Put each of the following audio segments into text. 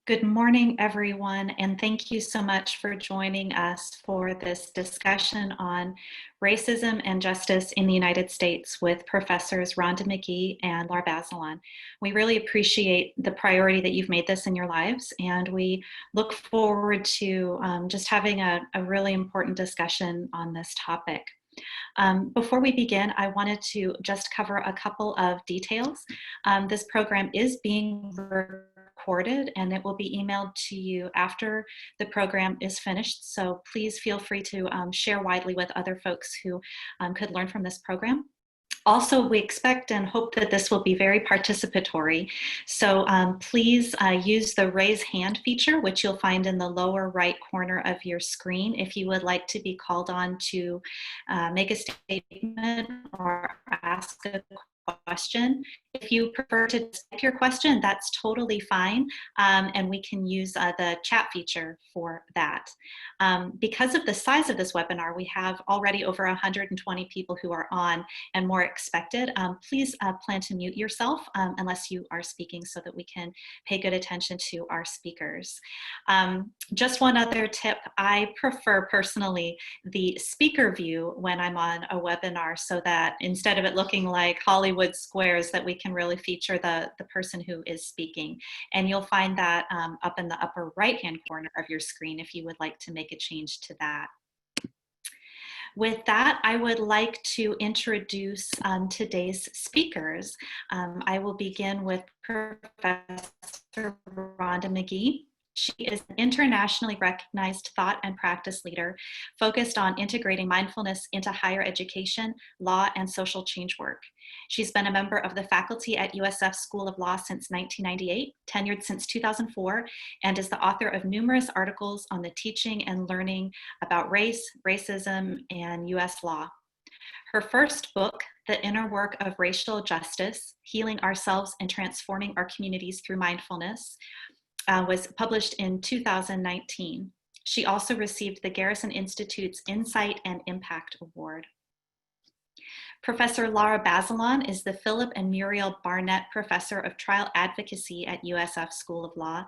Good morning, everyone, and thank you so much for joining us for this discussion on racism and justice in the United States with Professors Rhonda Mcgee and Lara Bazelon. We really appreciate the priority that you've made this in your lives, and we look forward to just having a really important discussion on this topic. Before we begin, I wanted to just cover a couple of details. This program is being recorded and it will be emailed to you after the program is finished. So please feel free to share widely with other folks who could learn from this program. Also, we expect and hope that this will be very participatory. So please use the raise hand feature, which you'll find in the lower right corner of your screen if you would like to be called on to make a statement or ask a question. If you prefer to type your question, that's totally fine, and we can use the chat feature for that. Because of the size of this webinar, we have already over 120 people who are on and more expected. Please plan to mute yourself unless you are speaking so that we can pay good attention to our speakers. Just one other tip, I prefer personally the speaker view when I'm on a webinar so that instead of it looking like Hollywood squares that we can really feature the person who is speaking. And you'll find that up in the upper right-hand corner of your screen if you would like to make a change to that. With that, I would like to introduce today's speakers. I will begin with Professor Rhonda Mcgee. She is an internationally recognized thought and practice leader focused on integrating mindfulness into higher education, law, and social change work. She's been a member of the faculty at USF School of Law since 1998, tenured since 2004, and is the author of numerous articles on the teaching and learning about race, racism, and US law. Her first book, The Inner Work of Racial Justice, Healing Ourselves and Transforming Our Communities Through Mindfulness, was published in 2019. She also received the Garrison Institute's Insight and Impact Award. Professor Lara Bazelon is the Philip and Muriel Barnett Professor of Trial Advocacy at USF School of Law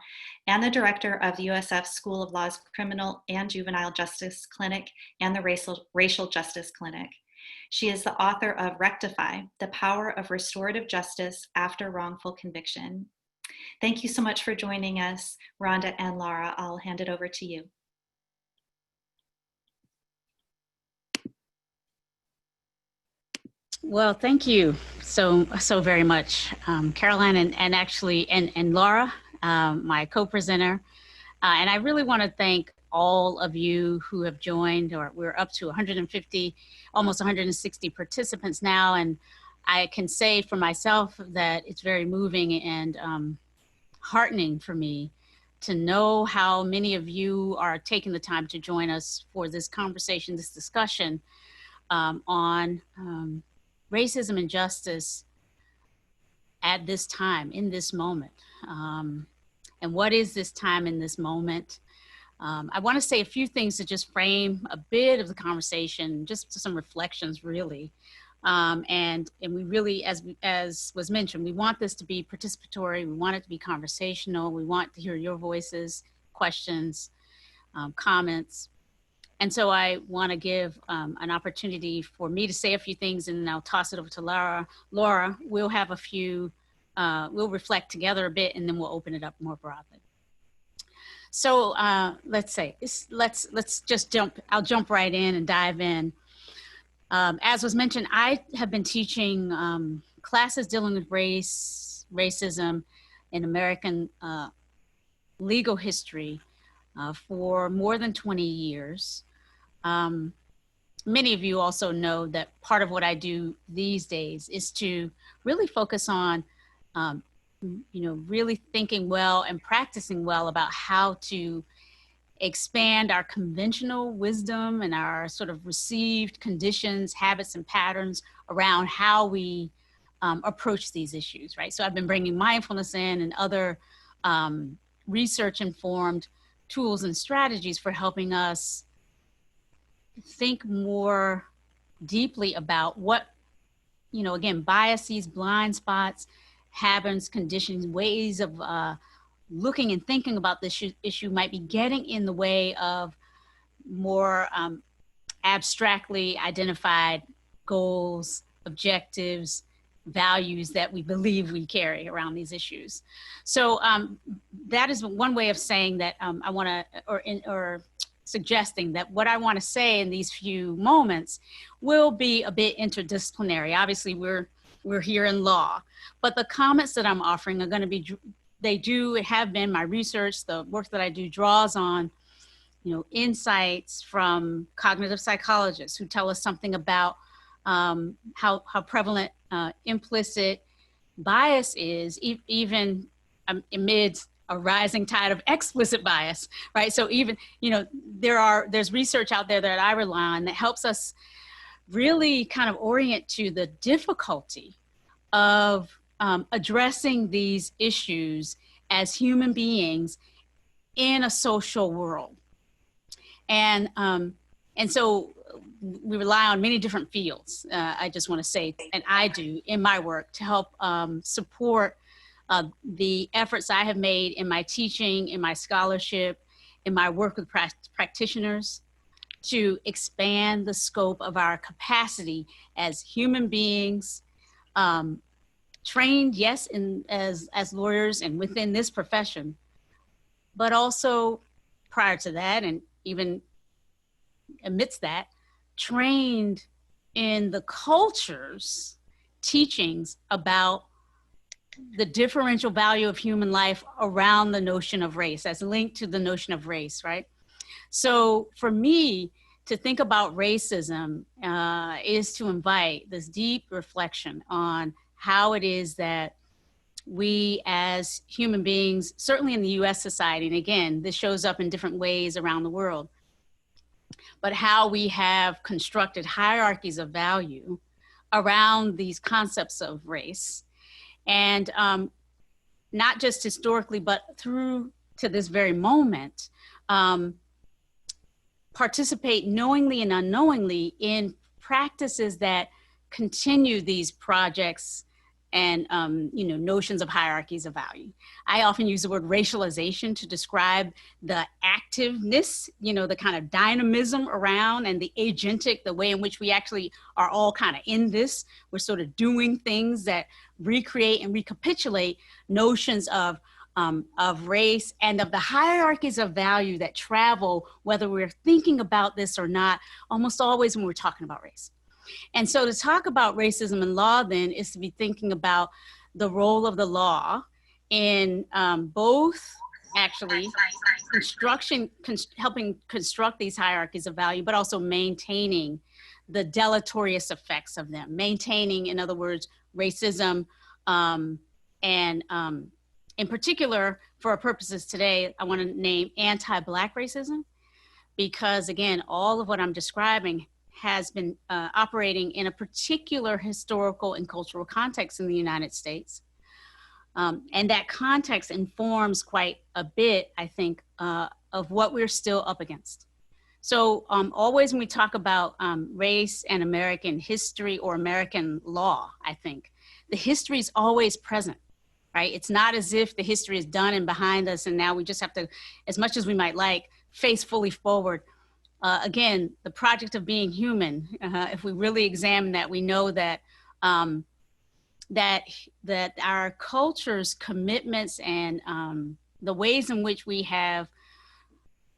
and the Director of the USF School of Law's Criminal and Juvenile Justice Clinic and the Racial Justice Clinic. She is the author of Rectify, The Power of Restorative Justice After Wrongful Conviction. Thank you so much for joining us, Rhonda and Lara. I'll hand it over to you. Well, thank you so very much, Caroline, and Lara, my co-presenter. And I really want to thank all of you who have joined, or we're up to 150, almost 160 participants now. And I can say for myself that it's very moving and heartening for me to know how many of you are taking the time to join us for this conversation, this discussion on racism and justice at this time, in this moment. And what is this time in this moment? I want to say a few things to just frame a bit of the conversation, just some reflections really. And we really, as was mentioned, we want this to be participatory. We want it to be conversational. We want to hear your voices, questions, comments. And so I want to give an opportunity for me to say a few things, and then I'll toss it over to Lara. Lara, we'll have a few, we'll reflect together a bit, and then we'll open it up more broadly. So let's just jump, I'll jump right in and dive in. As was mentioned, I have been teaching classes dealing with racism in American legal history for more than 20 years. Many of you also know that part of what I do these days is to really focus on, really thinking well and practicing well about how to expand our conventional wisdom and our sort of received conditions, habits, and patterns around how we approach these issues, right? So I've been bringing mindfulness in and other research-informed tools and strategies for helping us think more deeply about what, again, biases, blind spots, habits, conditions, ways of looking and thinking about this issue might be getting in the way of more abstractly identified goals, objectives, values that we believe we carry around these issues. So that is one way of saying that I want to, or suggesting that what I want to say in these few moments will be a bit interdisciplinary. Obviously, we're here in law, but the comments that I'm offering are going to be, they do have been my research, the work that I do draws on, you know, insights from cognitive psychologists who tell us something about how prevalent implicit bias is, even amid a rising tide of explicit bias, right? So even, you know, there's research out there that I rely on that helps us really kind of orient to the difficulty of addressing these issues as human beings in a social world. And so we rely on many different fields, I just want to say, and I do in my work to help support the efforts I have made in my teaching, in my scholarship, in my work with practitioners to expand the scope of our capacity as human beings, trained, yes, as lawyers and within this profession, but also prior to that and even amidst that, trained in the culture's teachings about the differential value of human life around the notion of race, as linked to the notion of race, right? So for me, to think about racism is to invite this deep reflection on how it is that we as human beings, certainly in the US society, and again, this shows up in different ways around the world, but how we have constructed hierarchies of value around these concepts of race. And not just historically, but through to this very moment, participate knowingly and unknowingly in practices that continue these projects and you know, notions of hierarchies of value. I often use the word racialization to describe the activeness, you know, the kind of dynamism around and the agentic, the way in which we actually are all kind of in this. We're sort of doing things that recreate and recapitulate notions of race and of the hierarchies of value that travel, whether we're thinking about this or not, almost always when we're talking about race. And so to talk about racism in law then is to be thinking about the role of the law in both actually helping construct these hierarchies of value, but also maintaining the deleterious effects of them, maintaining, in other words, racism, and in particular, for our purposes today, I want to name anti-Black racism, because again, all of what I'm describing has been operating in a particular historical and cultural context in the United States. And that context informs quite a bit, I think, of what we're still up against. So always when we talk about race and American history or American law, I think, the history is always present, right? It's not as if the history is done and behind us and now we just have to, as much as we might like, face fully forward. Again, the project of being human, if we really examine that, we know that that our culture's commitments and the ways in which we have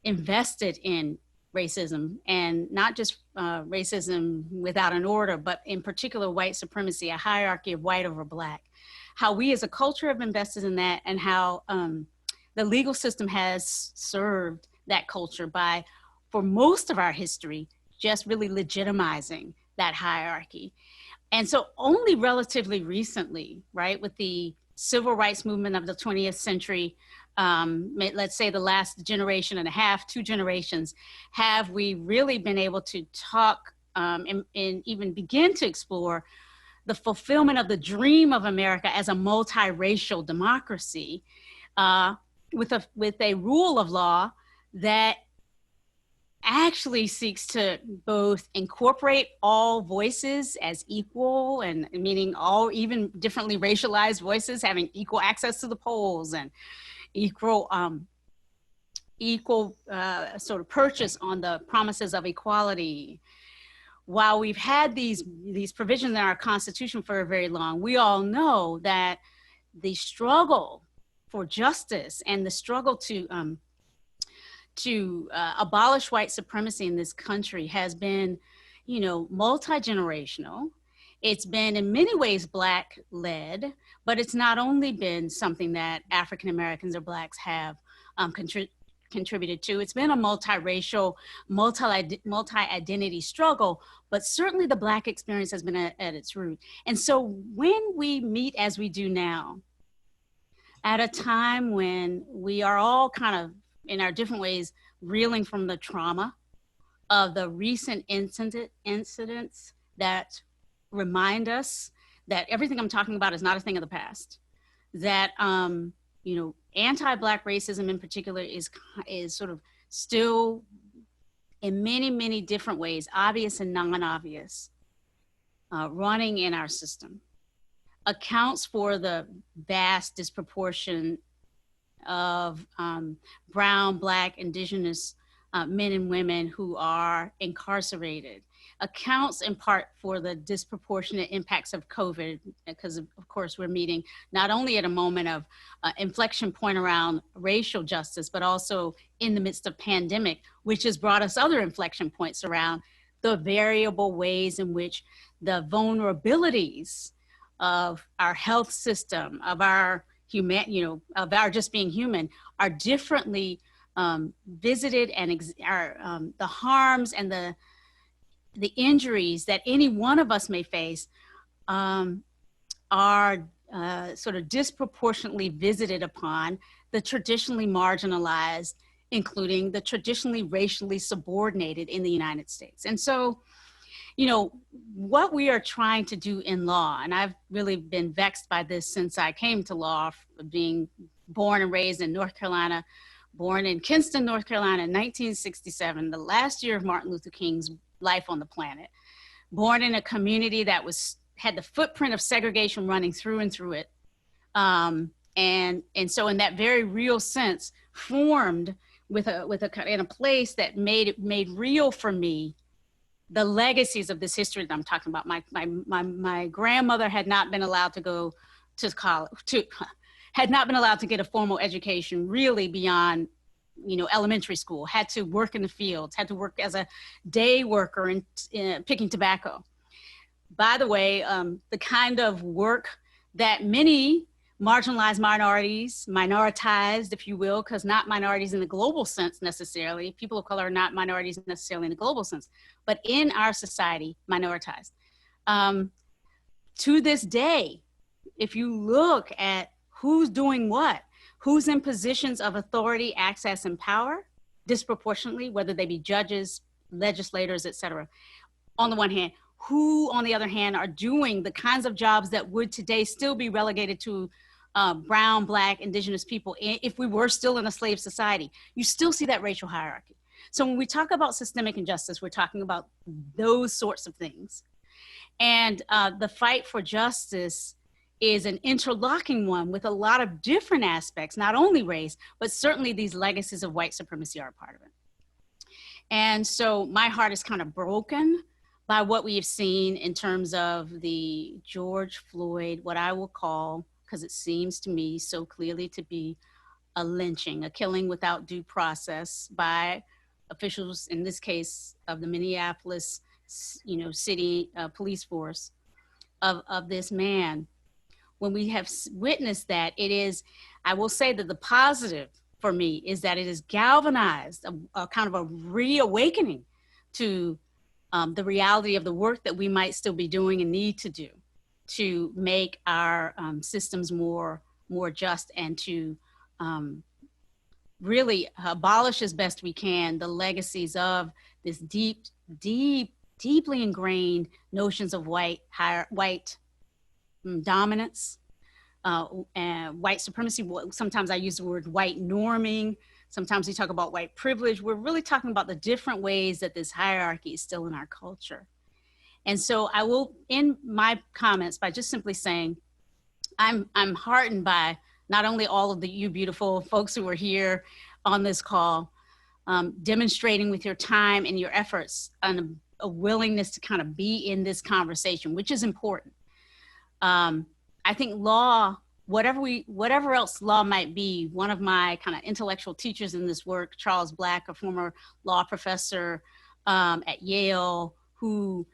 invested in racism, and not just racism without an order, but in particular white supremacy, a hierarchy of white over Black, how we as a culture have invested in that, and how the legal system has served that culture by, for most of our history, just really legitimizing that hierarchy. And so only relatively recently, right, with the civil rights movement of the 20th century, let's say the last generation and a half, 2 generations, have we really been able to talk and even begin to explore the fulfillment of the dream of America as a multiracial democracy with a rule of law that actually seeks to both incorporate all voices as equal, and meaning all even differently racialized voices having equal access to the polls, and equal sort of purchase on the promises of equality. While we've had these provisions in our Constitution for a very long, we all know that the struggle for justice and the struggle to abolish white supremacy in this country has been, multi-generational. It's been in many ways Black-led, but it's not only been something that African Americans or Blacks have contributed to. It's been a multiracial, multi-identity struggle, but certainly the Black experience has been at its root. And so when we meet as we do now, at a time when we are all kind of, in our different ways, reeling from the trauma of the recent incidents that remind us that everything I'm talking about is not a thing of the past, that anti-Black racism in particular is sort of still in many, many different ways, obvious and non-obvious, running in our system, accounts for the vast disproportion of brown, Black, indigenous men and women who are incarcerated, accounts in part for the disproportionate impacts of COVID, because of course we're meeting not only at a moment of inflection point around racial justice, but also in the midst of pandemic, which has brought us other inflection points around the variable ways in which the vulnerabilities of our health system, of our of our just being human, are differently visited, and the harms and the injuries that any one of us may face are sort of disproportionately visited upon the traditionally marginalized, including the traditionally racially subordinated in the United States. And so, what we are trying to do in law, and I've really been vexed by this since I came to law, being born and raised in North Carolina, born in Kinston, North Carolina in 1967, the last year of Martin Luther King's life on the planet, born in a community that had the footprint of segregation running through and through it. And so in that very real sense, formed in a place that made real for me the legacies of this history that I'm talking about. My grandmother had not been allowed to go to college, had not been allowed to get a formal education really beyond, elementary school, had to work in the fields, had to work as a day worker in picking tobacco. By the way, the kind of work that many marginalized minorities, minoritized, if you will, because not minorities in the global sense necessarily, people of color are not minorities necessarily in the global sense, but in our society, minoritized. To this day, if you look at who's doing what, who's in positions of authority, access, and power, disproportionately, whether they be judges, legislators, et cetera, on the one hand, who, on the other hand, are doing the kinds of jobs that would today still be relegated to brown, Black, indigenous people if we were still in a slave society. You still see that racial hierarchy. So when we talk about systemic injustice, we're talking about those sorts of things. And the fight for justice is an interlocking one with a lot of different aspects, not only race, but certainly these legacies of white supremacy are a part of it. And so my heart is kind of broken by what we have seen in terms of the George Floyd, what I will call, because it seems to me so clearly to be a lynching, a killing without due process by officials, in this case of the Minneapolis, city police force of this man. When we have witnessed that, it is, I will say that the positive for me is that it has galvanized a kind of a reawakening to the reality of the work that we might still be doing and need to do to make our systems more just, and to really abolish as best we can the legacies of this deeply ingrained notions of white dominance, and white supremacy. Sometimes I use the word white norming. Sometimes we talk about white privilege. We're really talking about the different ways that this hierarchy is still in our culture. And so I will end my comments by just simply saying, I'm heartened by not only all of you beautiful folks who are here on this call, demonstrating with your time and your efforts and a willingness to kind of be in this conversation, which is important. I think law, whatever else law might be, one of my kind of intellectual teachers in this work, Charles Black, a former law professor at Yale, who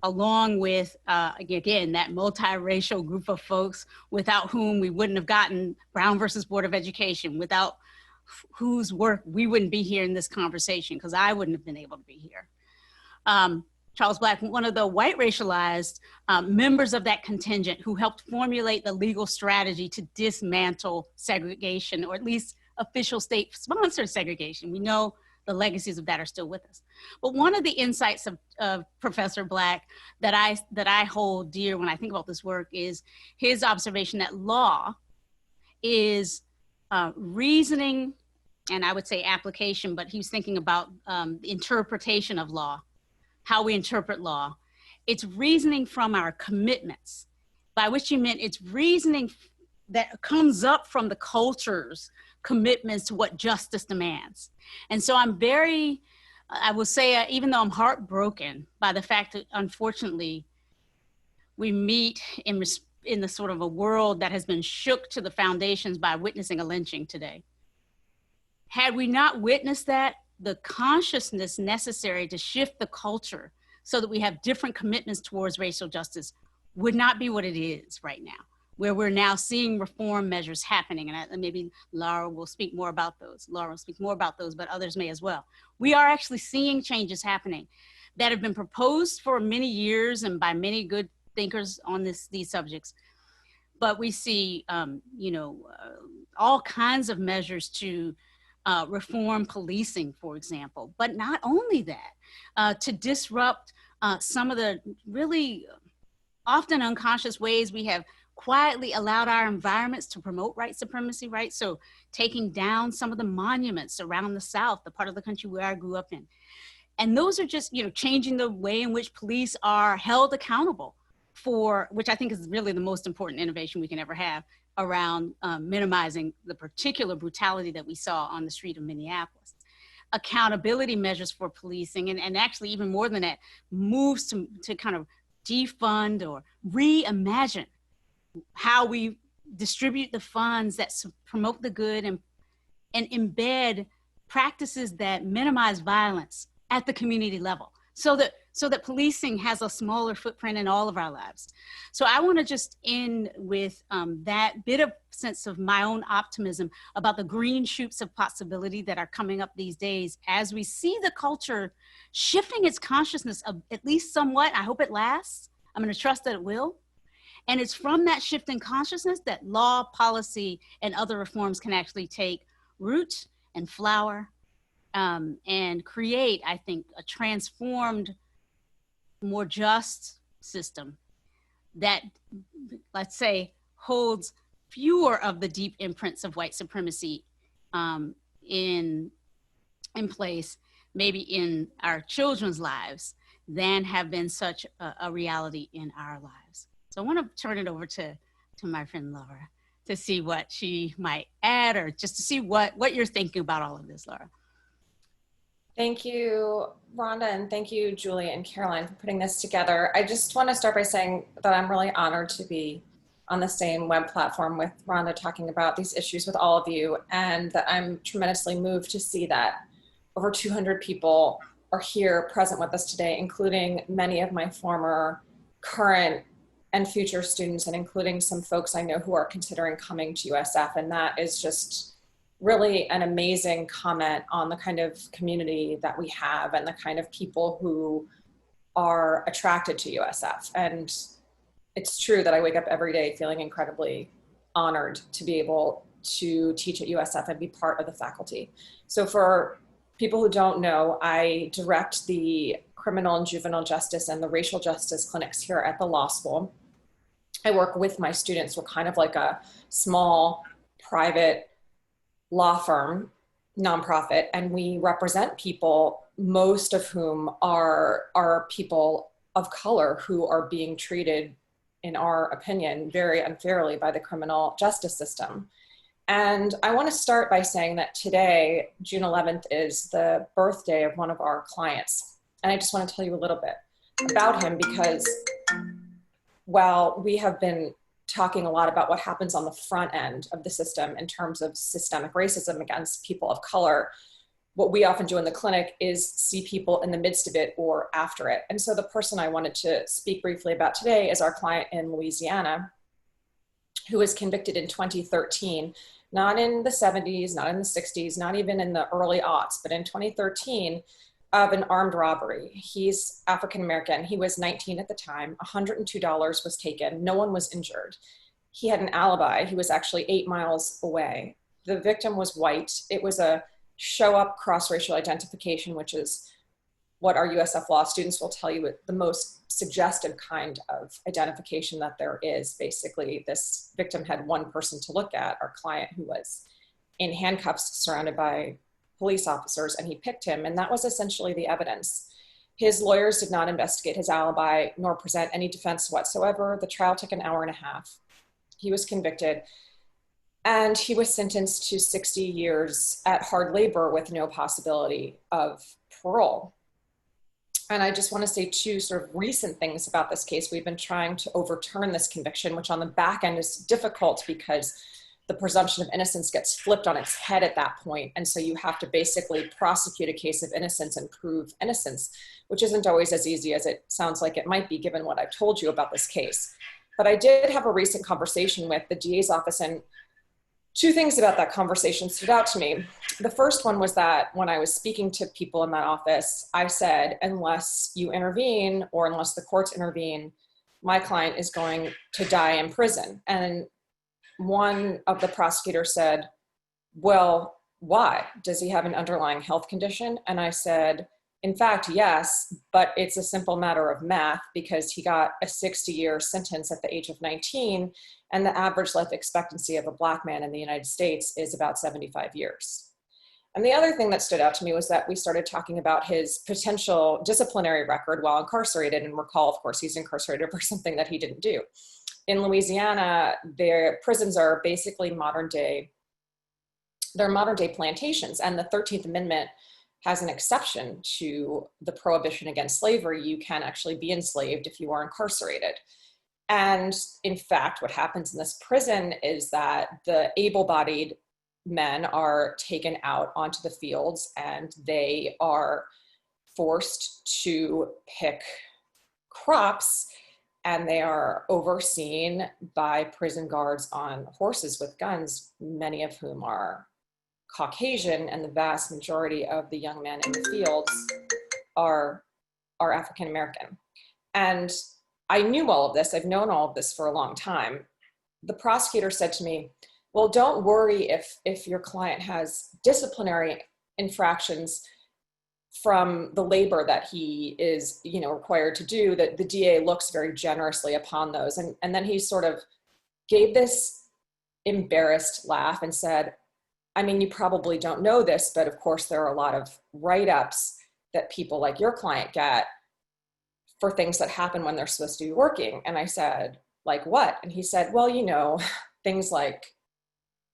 along with, again, that multiracial group of folks without whom we wouldn't have gotten Brown versus Board of Education, without whose work we wouldn't be here in this conversation, because I wouldn't have been able to be here. Charles Black, one of the white racialized members of that contingent who helped formulate the legal strategy to dismantle segregation, or at least official state-sponsored segregation. We know the legacies of that are still with us. But one of the insights of Professor Black that I hold dear when I think about this work is his observation that law is reasoning, and I would say application, but he was thinking about interpretation of law, how we interpret law. It's reasoning from our commitments, by which he meant it's reasoning that comes up from the culture's commitments to what justice demands. And so I'm very, I will say, even though I'm heartbroken by the fact that unfortunately we meet in the sort of a world that has been shook to the foundations by witnessing a lynching today. Had we not witnessed that, the consciousness necessary to shift the culture so that we have different commitments towards racial justice would not be what it is right now, where we're now seeing reform measures happening. And maybe Lara will speak more about those. Lara will speak more about those, but others may as well. We are actually seeing changes happening that have been proposed for many years and by many good thinkers on these subjects. But we see, all kinds of measures to reform policing, for example, but not only that, to disrupt some of the really often unconscious ways we have quietly allowed our environments to promote white supremacy, right? So taking down some of the monuments around the South, the part of the country where I grew up in. And those are just, changing the way in which police are held accountable for, which I think is really the most important innovation we can ever have, around minimizing the particular brutality that we saw on the street of Minneapolis. Accountability measures for policing, and actually even more than that, moves to kind of defund or reimagine how we distribute the funds that promote the good and embed practices that minimize violence at the community level, so that policing has a smaller footprint in all of our lives. So I want to just end with that bit of sense of my own optimism about the green shoots of possibility that are coming up these days as we see the culture shifting its consciousness at least somewhat. I hope it lasts. I'm going to trust that it will. And it's from that shift in consciousness that law, policy, and other reforms can actually take root and flower and create, I think, a transformed, more just system that, let's say, holds fewer of the deep imprints of white supremacy in place, maybe in our children's lives, than have been such a reality in our lives. So I want to turn it over to my friend Lara to see what she might add, or just to see what you're thinking about all of this, Lara. Thank you, Rhonda, and thank you, Julie and Caroline, for putting this together. I just want to start by saying that I'm really honored to be on the same web platform with Rhonda talking about these issues with all of you, and that I'm tremendously moved to see that over 200 people are here present with us today, including many of my former, current, and future students, and including some folks I know who are considering coming to USF. And that is just really an amazing comment on the kind of community that we have and the kind of people who are attracted to USF. And it's true that I wake up every day feeling incredibly honored to be able to teach at USF and be part of the faculty. So for people who don't know, I direct the criminal and juvenile justice and the racial justice clinics here at the law school. I work with my students. We're kind of like a small private law firm, nonprofit, and we represent people, most of whom are people of color who are being treated in our opinion, very unfairly by the criminal justice system. And I want to start by saying that today, June 11th, is the birthday of one of our clients. And I just want to tell you a little bit about him, because while we have been talking a lot about what happens on the front end of the system in terms of systemic racism against people of color, what we often do in the clinic is see people in the midst of it or after it. And so the person I wanted to speak briefly about today is our client in Louisiana, who was convicted in 2013, not in the 70s, not in the 60s, not even in the early aughts, but in 2013, of an armed robbery. He's African-American. He was 19 at the time. $102 was taken. No one was injured. He had an alibi. He was actually 8 miles away. The victim was white. It was a show-up cross-racial identification, which is what our USF law students will tell you the most suggestive kind of identification that there is. Basically, this victim had one person to look at, our client, who was in handcuffs surrounded by police officers, and he picked him, and that was essentially the evidence. His lawyers did not investigate his alibi nor present any defense whatsoever. The trial took an hour and a half. He was convicted, and he was sentenced to 60 years at hard labor with no possibility of parole. And I just want to say two sort of recent things about this case. We've been trying to overturn this conviction, which on the back end is difficult because the presumption of innocence gets flipped on its head at that point. And so you have to basically prosecute a case of innocence and prove innocence, which isn't always as easy as it sounds like it might be, given what I've told you about this case. But I did have a recent conversation with the DA's office, and two things about that conversation stood out to me. The first one was that when I was speaking to people in that office, I said, unless you intervene or unless the courts intervene, my client is going to die in prison. And one of the prosecutors said, well, why? Does he have an underlying health condition? And I said, in fact, yes, but it's a simple matter of math, because he got a 60-year sentence at the age of 19, and the average life expectancy of a Black man in the United States is about 75 years. And the other thing that stood out to me was that we started talking about his potential disciplinary record while incarcerated, and recall, of course, he's incarcerated for something that he didn't do. In Louisiana, their prisons are basically modern day plantations, and the 13th Amendment has an exception to the prohibition against slavery. You can actually be enslaved if you are incarcerated. And in fact, what happens in this prison is that the able-bodied men are taken out onto the fields, and they are forced to pick crops, and they are overseen by prison guards on horses with guns, many of whom are Caucasian, and the vast majority of the young men in the fields are African American. And I knew all of this. I've known all of this for a long time. The prosecutor said to me, well, don't worry if your client has disciplinary infractions from the labor that he is, required to do, that the DA looks very generously upon those. And then he sort of gave this embarrassed laugh and said, I mean, you probably don't know this, but of course there are a lot of write-ups that people like your client get for things that happen when they're supposed to be working. And I said, like what? And he said, well, things like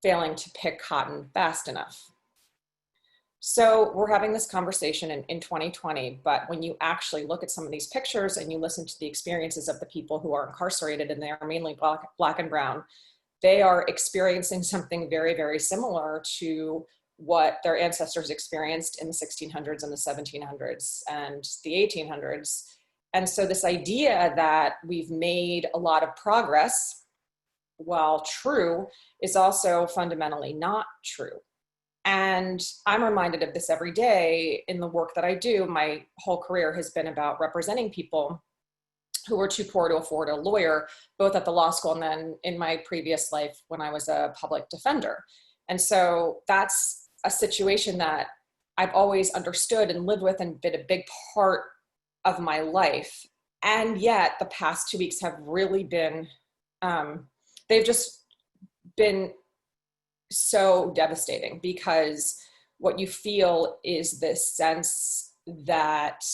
failing to pick cotton fast enough. So we're having this conversation in 2020, but when you actually look at some of these pictures and you listen to the experiences of the people who are incarcerated, and they are mainly black and brown, they are experiencing something very, very similar to what their ancestors experienced in the 1600s and the 1700s and the 1800s. And so this idea that we've made a lot of progress, while true, is also fundamentally not true. And I'm reminded of this every day in the work that I do. My whole career has been about representing people who were too poor to afford a lawyer, both at the law school and then in my previous life when I was a public defender. And so that's a situation that I've always understood and lived with and been a big part of my life. And yet the past 2 weeks have really been, they've just been so devastating, because what you feel is this sense that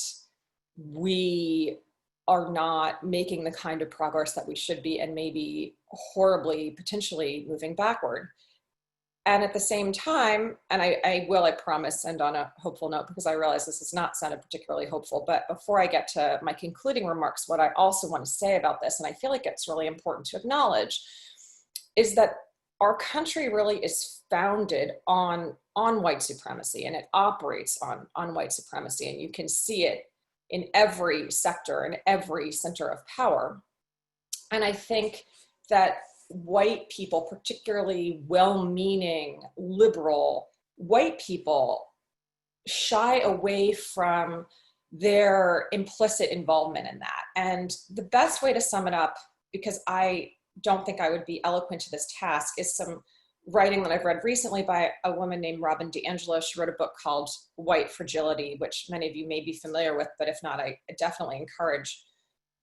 we are not making the kind of progress that we should be, and maybe horribly, potentially moving backward. And at the same time, and I promise, end on a hopeful note, because I realize this has not sounded particularly hopeful, but before I get to my concluding remarks, what I also want to say about this, and I feel like it's really important to acknowledge, is that our country really is founded on white supremacy, and it operates on white supremacy, and you can see it in every sector and every center of power. And I think that white people, particularly well-meaning, liberal white people, shy away from their implicit involvement in that. And the best way to sum it up, because I don't think I would be eloquent to this task, is some writing that I've read recently by a woman named Robin DiAngelo. She wrote a book called White Fragility, which many of you may be familiar with, but if not, I definitely encourage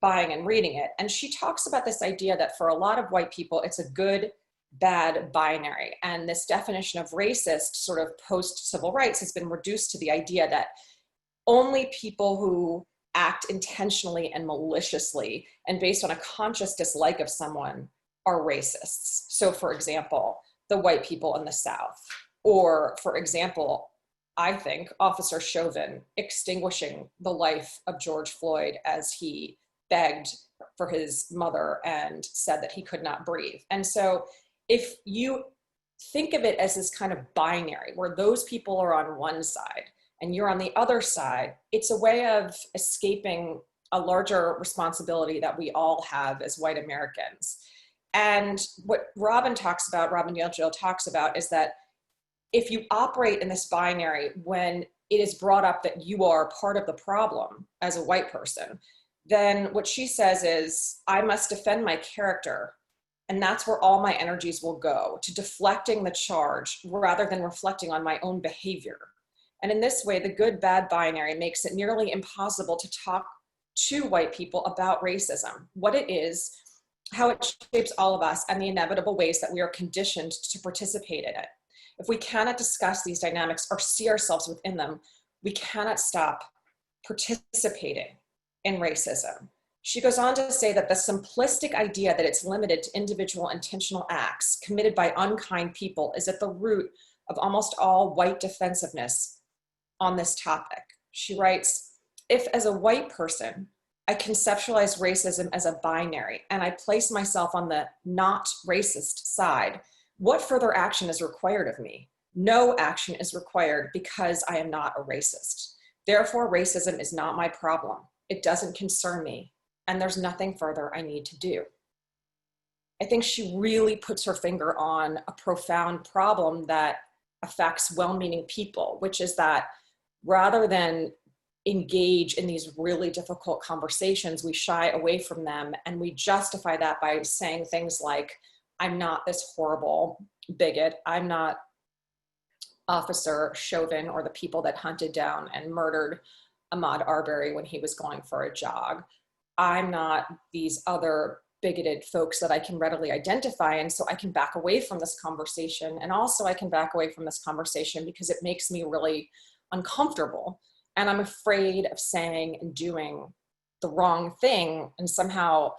buying and reading it. And she talks about this idea that for a lot of white people, it's a good, bad binary. And this definition of racist, sort of post-civil rights, has been reduced to the idea that only people who act intentionally and maliciously and based on a conscious dislike of someone are racists. So for example, the white people in the South, or for example, I think Officer Chauvin extinguishing the life of George Floyd as he begged for his mother and said that he could not breathe. And so if you think of it as this kind of binary where those people are on one side and you're on the other side, it's a way of escaping a larger responsibility that we all have as white Americans. And what Robin DiAngelo talks about, is that if you operate in this binary when it is brought up that you are part of the problem as a white person, then what she says is, I must defend my character. And that's where all my energies will go, to deflecting the charge rather than reflecting on my own behavior. And in this way, the good bad binary makes it nearly impossible to talk to white people about racism, what it is, how it shapes all of us, and the inevitable ways that we are conditioned to participate in it. If we cannot discuss these dynamics or see ourselves within them, we cannot stop participating in racism. She goes on to say that the simplistic idea that it's limited to individual intentional acts committed by unkind people is at the root of almost all white defensiveness on this topic. She writes, if as a white person, I conceptualize racism as a binary and I place myself on the not racist side, what further action is required of me? No action is required because I am not a racist. Therefore, racism is not my problem. It doesn't concern me, and there's nothing further I need to do. I think she really puts her finger on a profound problem that affects well-meaning people, which is that rather than engage in these really difficult conversations, we shy away from them, and we justify that by saying things like, I'm not this horrible bigot. I'm not Officer Chauvin or the people that hunted down and murdered Ahmaud Arbery when he was going for a jog. I'm not these other bigoted folks that I can readily identify. And so I can back away from this conversation. And also I can back away from this conversation because it makes me really uncomfortable. And I'm afraid of saying and doing the wrong thing and somehow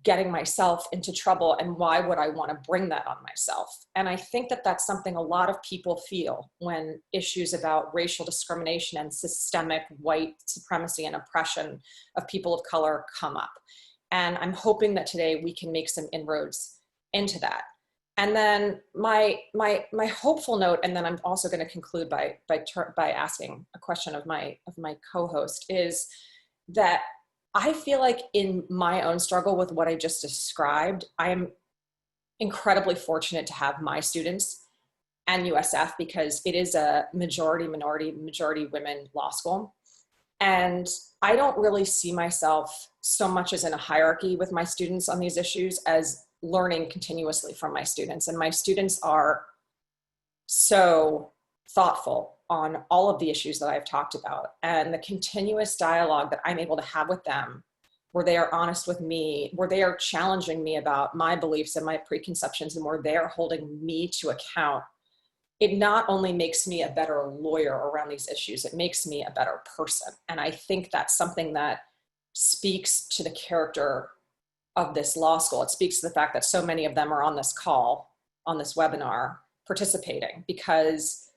getting myself into trouble. And why would I want to bring that on myself? And I think that that's something a lot of people feel when issues about racial discrimination and systemic white supremacy and oppression of people of color come up. And I'm hoping that today we can make some inroads into that. And then my hopeful note, and then I'm also going to conclude by asking a question of my co-host, is that I feel like in my own struggle with what I just described, I am incredibly fortunate to have my students and USF because it is a majority women law school. And I don't really see myself so much as in a hierarchy with my students on these issues as learning continuously from my students. And my students are so thoughtful on all of the issues that I've talked about, and the continuous dialogue that I'm able to have with them, where they are honest with me, where they are challenging me about my beliefs and my preconceptions, and where they are holding me to account. It not only makes me a better lawyer around these issues, it makes me a better person. And I think that's something that speaks to the character of this law school. It speaks to the fact that so many of them are on this call, on this webinar, participating because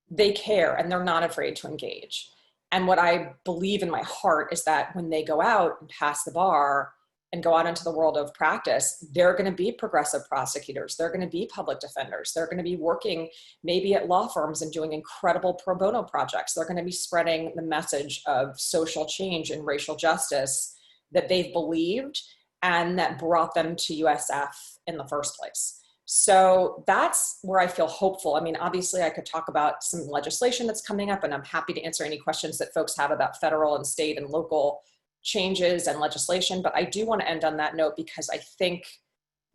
they care and they're not afraid to engage. And what I believe in my heart is that when they go out and pass the bar and go out into the world of practice, they're going to be progressive prosecutors. They're going to be public defenders. They're going to be working maybe at law firms and doing incredible pro bono projects. They're going to be spreading the message of social change and racial justice that they've believed and that brought them to USF in the first place. So that's where I feel hopeful. I mean, obviously I could talk about some legislation that's coming up, and I'm happy to answer any questions that folks have about federal and state and local changes and legislation. But I do want to end on that note because I think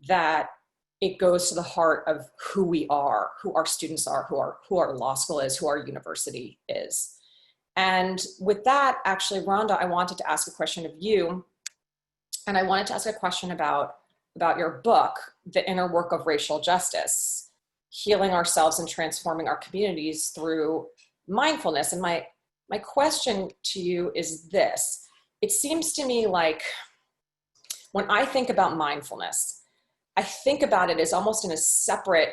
that it goes to the heart of who we are, who our students are, who our law school is, who our university is. And with that, actually, Rhonda, I wanted to ask a question of you. And I wanted to ask a question about your book, The Inner Work of Racial Justice, Healing Ourselves and Transforming Our Communities Through Mindfulness. And my question to you is this. It seems to me like when I think about mindfulness, I think about it as almost in a separate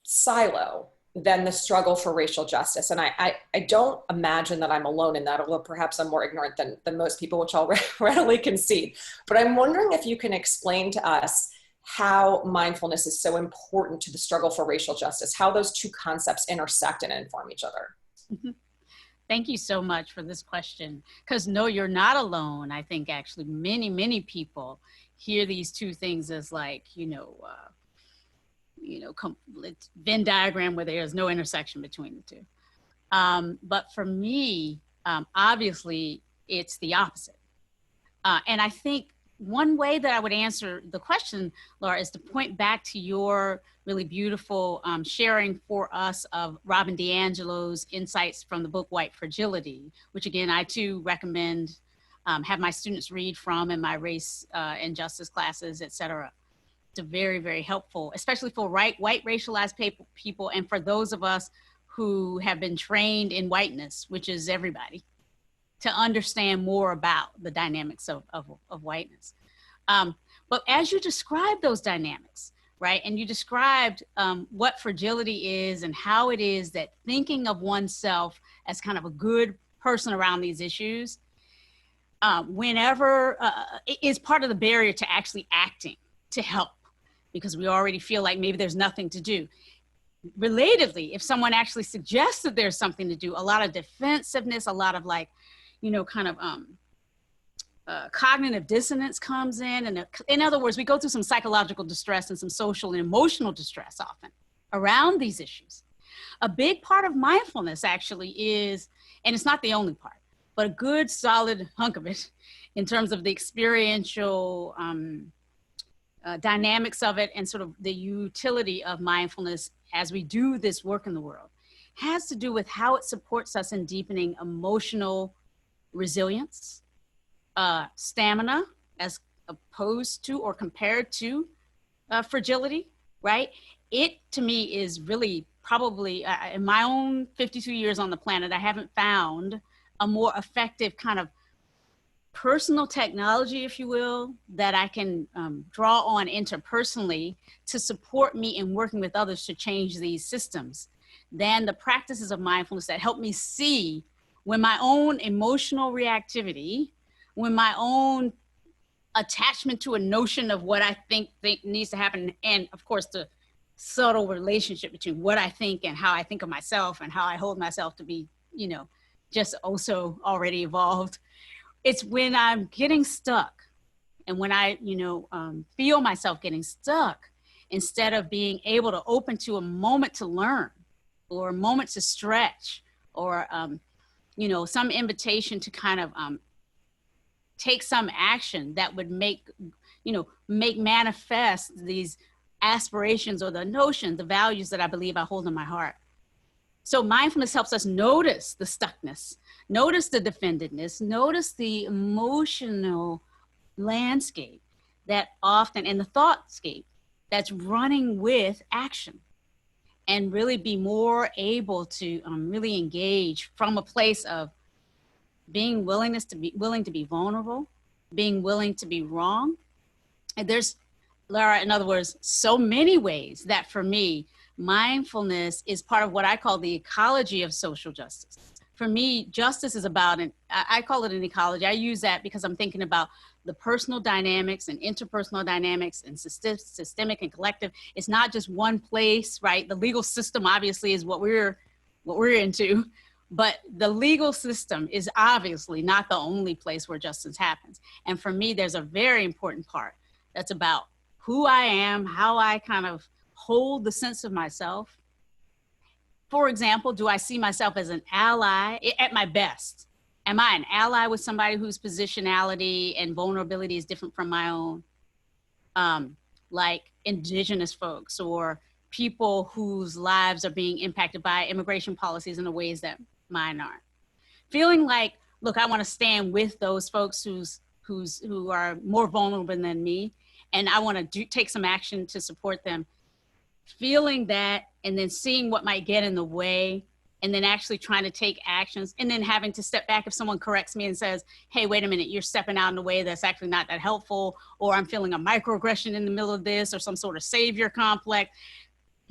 silo than the struggle for racial justice. And I don't imagine that I'm alone in that, although perhaps I'm more ignorant than most people, which I'll readily concede. But I'm wondering if you can explain to us how mindfulness is so important to the struggle for racial justice, how those two concepts intersect and inform each other. Mm-hmm. Thank you so much for this question, because no, you're not alone. I think actually many people hear these two things as like, Venn diagram where there's no intersection between the two. But for me, obviously, it's the opposite. And I think one way that I would answer the question, Lara, is to point back to your really beautiful sharing for us of Robin DiAngelo's insights from the book White Fragility, which again, I too recommend have my students read from in my race and justice classes, et cetera. It's very, very helpful, especially for white racialized people and for those of us who have been trained in whiteness, which is everybody, to understand more about the dynamics of whiteness. But as you describe those dynamics, right, and you described what fragility is and how it is that thinking of oneself as kind of a good person around these issues, whenever is part of the barrier to actually acting to help, because we already feel like maybe there's nothing to do. Relatedly, if someone actually suggests that there's something to do, a lot of defensiveness, a lot of like, cognitive dissonance comes in. And in other words, we go through some psychological distress and some social and emotional distress often around these issues. A big part of mindfulness actually is, and it's not the only part, but a good solid hunk of it in terms of the experiential dynamics of it and sort of the utility of mindfulness as we do this work in the world has to do with how it supports us in deepening emotional resilience, stamina, as opposed to or compared to fragility, right? It, to me, is really probably, in my own 52 years on the planet, I haven't found a more effective kind of personal technology, if you will, that I can draw on interpersonally to support me in working with others to change these systems than the practices of mindfulness that help me see when my own emotional reactivity, when my own attachment to a notion of what I think needs to happen, and of course the subtle relationship between what I think and how I think of myself and how I hold myself to be, just also already evolved. It's when I'm getting stuck and when I, feel myself getting stuck, instead of being able to open to a moment to learn or a moment to stretch or, some invitation to kind of take some action that would make manifest these aspirations or the notion, the values that I believe I hold in my heart. So mindfulness helps us notice the stuckness, notice the defendedness, notice the emotional landscape that often, and the thoughtscape that's running with action, and really be more able to really engage from a place of being willing to be vulnerable, being willing to be wrong. And there's, Lara, in other words, so many ways that for me, mindfulness is part of what I call the ecology of social justice. For me, justice is about, I call it an ecology. I use that because I'm thinking about the personal dynamics and interpersonal dynamics and systemic and collective. It's not just one place, right? The legal system obviously is what we're into, but the legal system is obviously not the only place where justice happens. And for me, there's a very important part that's about who I am, how I kind of hold the sense of myself. For example, do I see myself as an ally at my best? Am I an ally with somebody whose positionality and vulnerability is different from my own? Like indigenous folks or people whose lives are being impacted by immigration policies in the ways that mine aren't. Feeling like, look, I want to stand with those folks who are more vulnerable than me, and I want to take some action to support them. Feeling that, and then seeing what might get in the way, and then actually trying to take actions, and then having to step back if someone corrects me and says, hey, wait a minute, you're stepping out in a way that's actually not that helpful, or I'm feeling a microaggression in the middle of this, or some sort of savior complex.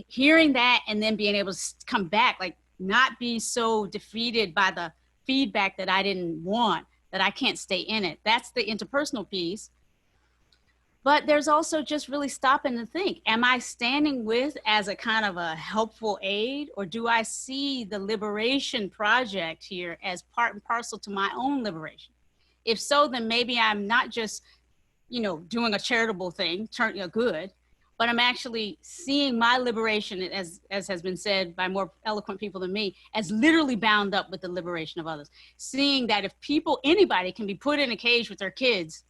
Hearing that and then being able to come back, like not be so defeated by the feedback that I didn't want, that I can't stay in it. That's the interpersonal piece. But there's also just really stopping to think, am I standing with as a kind of a helpful aid, or do I see the liberation project here as part and parcel to my own liberation? If so, then maybe I'm not just, doing a charitable thing, good, but I'm actually seeing my liberation, as has been said by more eloquent people than me, as literally bound up with the liberation of others. Seeing that if anybody can be put in a cage with their kids,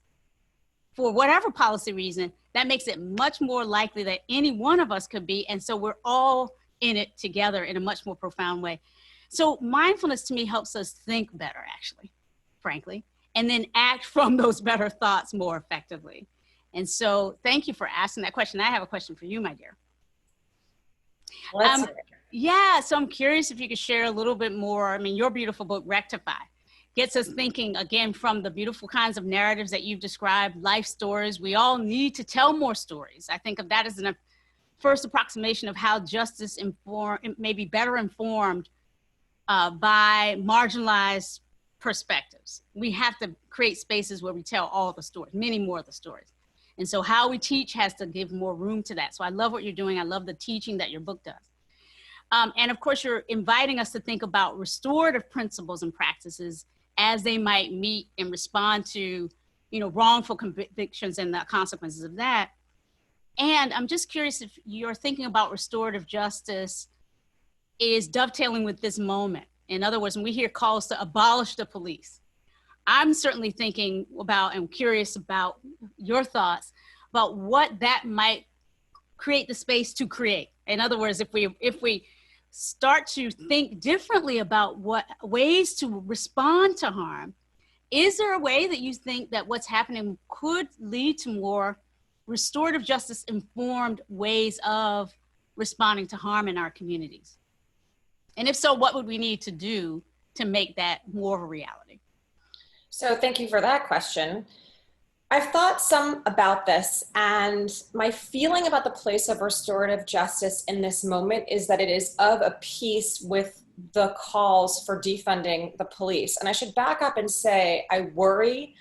for whatever policy reason, that makes it much more likely that any one of us could be. And so we're all in it together in a much more profound way. So mindfulness to me helps us think better, actually, frankly, and then act from those better thoughts more effectively. And so thank you for asking that question. I have a question for you, my dear. Yeah, so I'm curious if you could share a little bit more. Your beautiful book, Rectify, gets us thinking again from the beautiful kinds of narratives that you've described, life stories. We all need to tell more stories. I think of that as a first approximation of how justice may be better informed by marginalized perspectives. We have to create spaces where we tell all the stories, many more of the stories. And so how we teach has to give more room to that. So I love what you're doing. I love the teaching that your book does. And of course, you're inviting us to think about restorative principles and practices as they might meet and respond to, wrongful convictions and the consequences of that. And I'm just curious if you're thinking about restorative justice is dovetailing with this moment. In other words, when we hear calls to abolish the police, I'm certainly thinking about and curious about your thoughts about what that might create the space to create. In other words, if we start to think differently about what ways to respond to harm, is there a way that you think that what's happening could lead to more restorative justice informed ways of responding to harm in our communities? And if so, what would we need to do to make that more of a reality? So thank you for that question. I've thought some about this, and my feeling about the place of restorative justice in this moment is that it is of a piece with the calls for defunding the police. And I should back up and say, I worry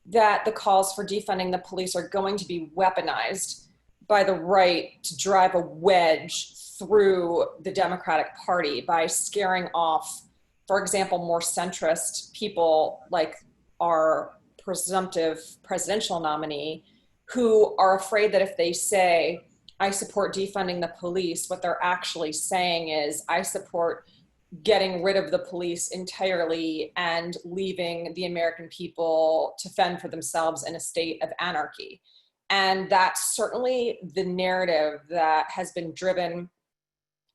that the calls for defunding the police are going to be weaponized by the right to drive a wedge through the Democratic Party by scaring off, for example, more centrist people like our presumptive presidential nominee, who are afraid that if they say, I support defunding the police, what they're actually saying is, I support getting rid of the police entirely and leaving the American people to fend for themselves in a state of anarchy. And that's certainly the narrative that has been driven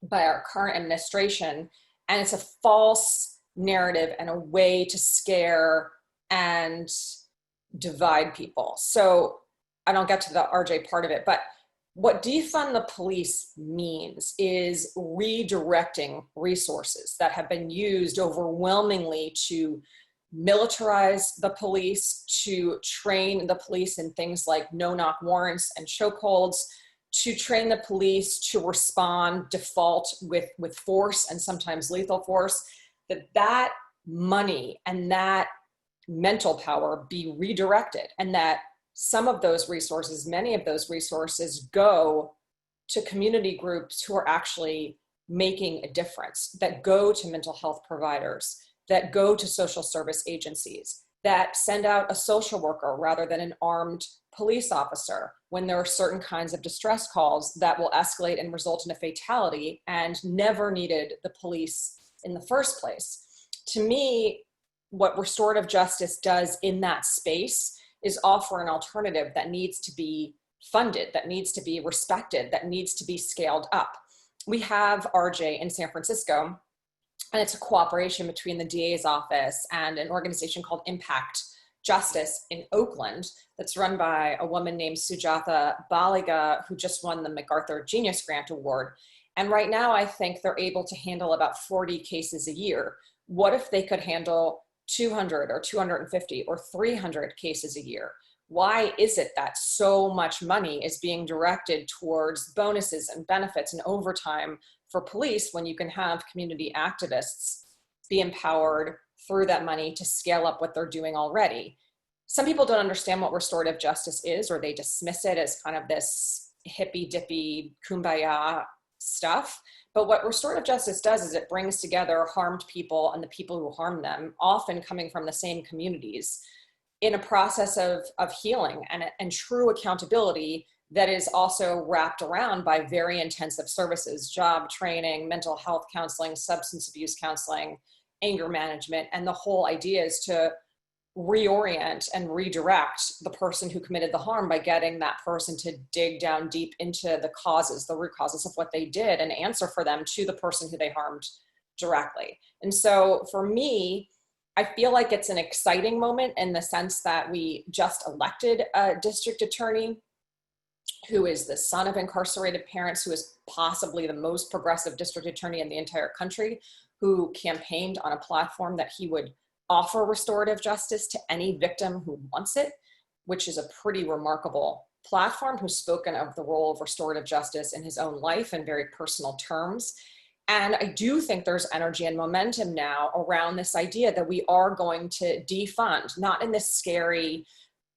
by our current administration. And it's a false narrative and a way to scare and divide people. So I don't get to the RJ part of it, but what defund the police means is redirecting resources that have been used overwhelmingly to militarize the police, to train the police in things like no-knock warrants and chokeholds, to train the police to respond, default with force and sometimes lethal force, that money and that mental power be redirected, and that some of those resources, many of those resources, go to community groups who are actually making a difference, that go to mental health providers, that go to social service agencies, that send out a social worker rather than an armed police officer when there are certain kinds of distress calls that will escalate and result in a fatality and never needed the police in the first place. To me, what restorative justice does in that space is offer an alternative that needs to be funded, that needs to be respected, that needs to be scaled up. We have RJ in San Francisco, and it's a cooperation between the DA's office and an organization called Impact Justice in Oakland that's run by a woman named Sujatha Baliga, who just won the MacArthur Genius Grant Award. And right now, I think they're able to handle about 40 cases a year. What if they could handle 200 or 250 or 300 cases a year? Why is it that so much money is being directed towards bonuses and benefits and overtime for police when you can have community activists be empowered through that money to scale up what they're doing already? Some people don't understand what restorative justice is, or they dismiss it as kind of this hippy-dippy kumbaya stuff. But what restorative justice does is it brings together harmed people and the people who harm them, often coming from the same communities, in a process of healing and true accountability that is also wrapped around by very intensive services: job training, mental health counseling, substance abuse counseling, anger management. And the whole idea is to reorient and redirect the person who committed the harm by getting that person to dig down deep into the causes, the root causes of what they did, and answer for them to the person who they harmed directly. And so for me, I feel like it's an exciting moment in the sense that we just elected a district attorney who is the son of incarcerated parents, who is possibly the most progressive district attorney in the entire country, who campaigned on a platform that he would offer restorative justice to any victim who wants it, which is a pretty remarkable platform, who's spoken of the role of restorative justice in his own life in very personal terms. And I do think there's energy and momentum now around this idea that we are going to defund, not in this scary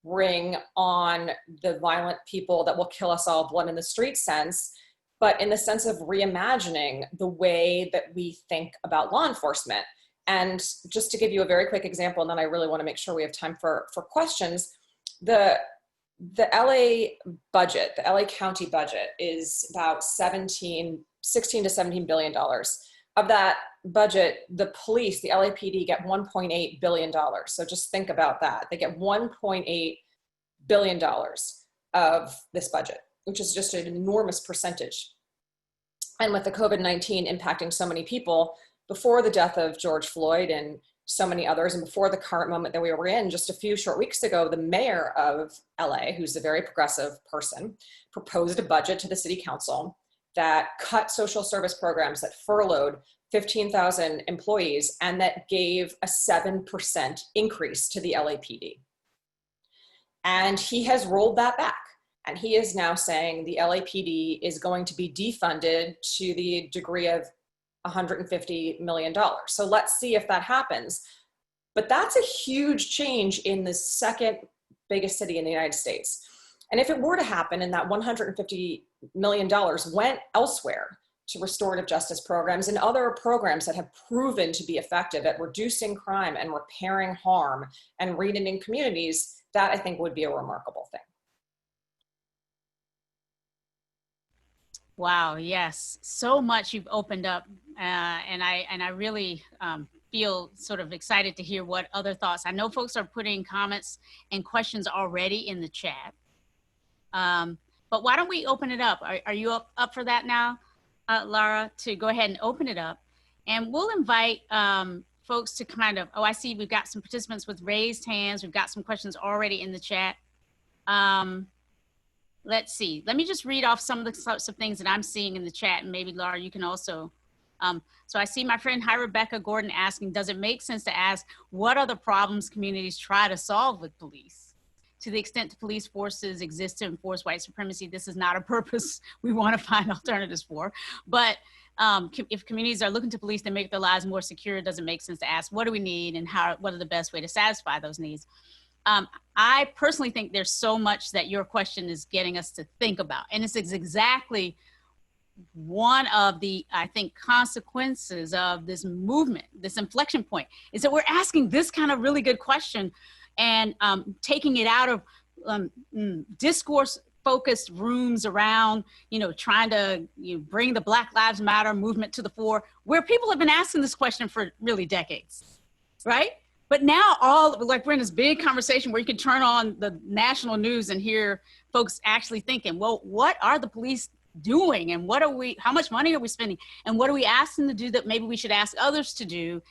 bring on the violent people that will kill us all, blood in the street sense, but in the sense of reimagining the way that we think about law enforcement. And just to give you a very quick example, and then I really want to make sure we have time for questions, the LA budget, the LA County budget, is about 16 to $17 billion. Of that budget, the police, the LAPD, get $1.8 billion. So just think about that. They get $1.8 billion of this budget, which is just an enormous percentage. And with the COVID-19 impacting so many people, before the death of George Floyd and so many others, and before the current moment that we were in just a few short weeks ago, the mayor of LA, who's a very progressive person, proposed a budget to the city council that cut social service programs, that furloughed 15,000 employees, and that gave a 7% increase to the LAPD. And he has rolled that back. And he is now saying the LAPD is going to be defunded to the degree of $150 million. So let's see if that happens. But that's a huge change in the second biggest city in the United States. And if it were to happen and that $150 million went elsewhere to restorative justice programs and other programs that have proven to be effective at reducing crime and repairing harm and reuniting communities, that I think would be a remarkable thing. Wow, yes, so much you've opened up, and I really feel sort of excited to hear what other thoughts. I know folks are putting comments and questions already in the chat, but why don't we open it up? Are you up for that now, Lara, to go ahead and open it up? And we'll invite folks to kind of, I see we've got some participants with raised hands. We've got some questions already in the chat. Let's see. Let me just read off some of the sorts of things that I'm seeing in the chat, and maybe Lara, you can also So I see my friend, hi, Rebecca Gordon, asking, does it make sense to ask what are the problems communities try to solve with police? To the extent the police forces exist to enforce white supremacy, this is not a purpose we want to find alternatives for. But if communities are looking to police to make their lives more secure, does it make sense to ask what do we need and what are the best way to satisfy those needs? I personally think there's so much that your question is getting us to think about. And this is exactly one of the, I think, consequences of this movement, this inflection point, is that we're asking this kind of really good question and taking it out of discourse-focused rooms around, trying to bring the Black Lives Matter movement to the fore, where people have been asking this question for really decades, right? But now we're in this big conversation where you can turn on the national news and hear folks actually thinking, well, what are the police doing? And how much money are we spending? And what are we asking them to do that maybe we should ask others to do,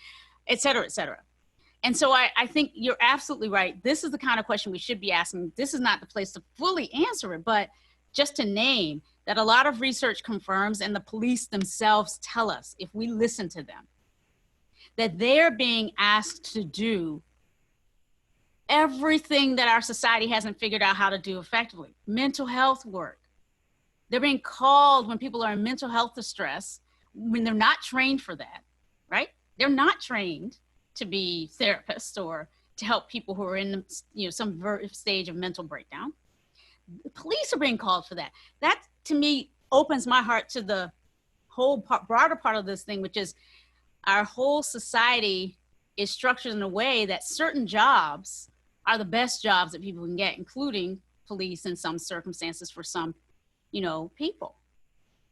et cetera, et cetera. And so I think you're absolutely right. This is the kind of question we should be asking. This is not the place to fully answer it, but just to name that a lot of research confirms, and the police themselves tell us, if we listen to them, that they're being asked to do everything that our society hasn't figured out how to do effectively. Mental health work. They're being called when people are in mental health distress, when they're not trained for that, right? They're not trained to be therapists or to help people who are in some stage of mental breakdown. The police are being called for that. That, to me, opens my heart to the whole broader part of this thing, which is our whole society is structured in a way that certain jobs are the best jobs that people can get, including police in some circumstances for some, people.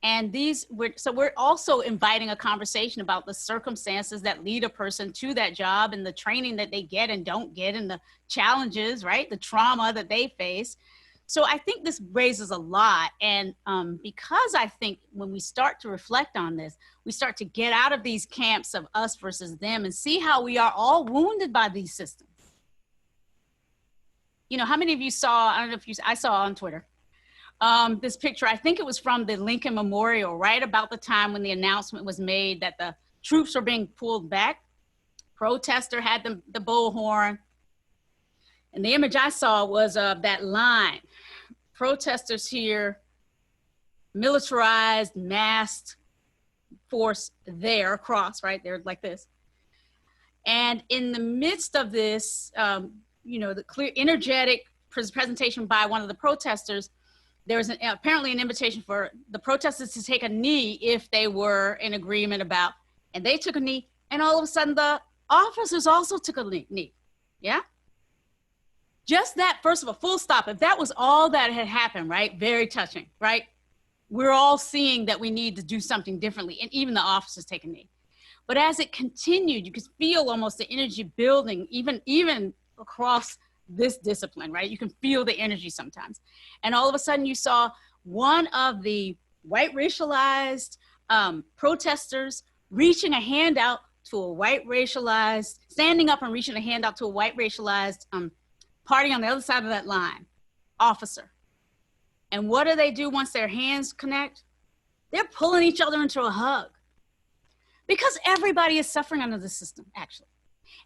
And we're also inviting a conversation about the circumstances that lead a person to that job and the training that they get and don't get and the challenges, right? The trauma that they face. So I think this raises a lot. And because I think when we start to reflect on this, we start to get out of these camps of us versus them and see how we are all wounded by these systems. How many of you saw, I don't know if I saw on Twitter, this picture, I think it was from the Lincoln Memorial, right about the time when the announcement was made that the troops were being pulled back. Protester had the bullhorn. And the image I saw was of that line. Protesters here, militarized, masked force there across, right? They're like this. And in the midst of this, the clear, energetic presentation by one of the protesters, there was apparently an invitation for the protesters to take a knee if they were in agreement about, and they took a knee, and all of a sudden the officers also took a knee, yeah? Just that, first of all, full stop, if that was all that had happened, right? Very touching, right? We're all seeing that we need to do something differently, and even the officers take a knee. But as it continued, you could feel almost the energy building, even across this discipline, right? You can feel the energy sometimes. And all of a sudden you saw one of the white racialized protesters reaching a hand out to a white racialized, standing up and reaching a hand out to a white racialized party on the other side of that line, officer. And what do they do once their hands connect? They're pulling each other into a hug. Because everybody is suffering under the system, actually.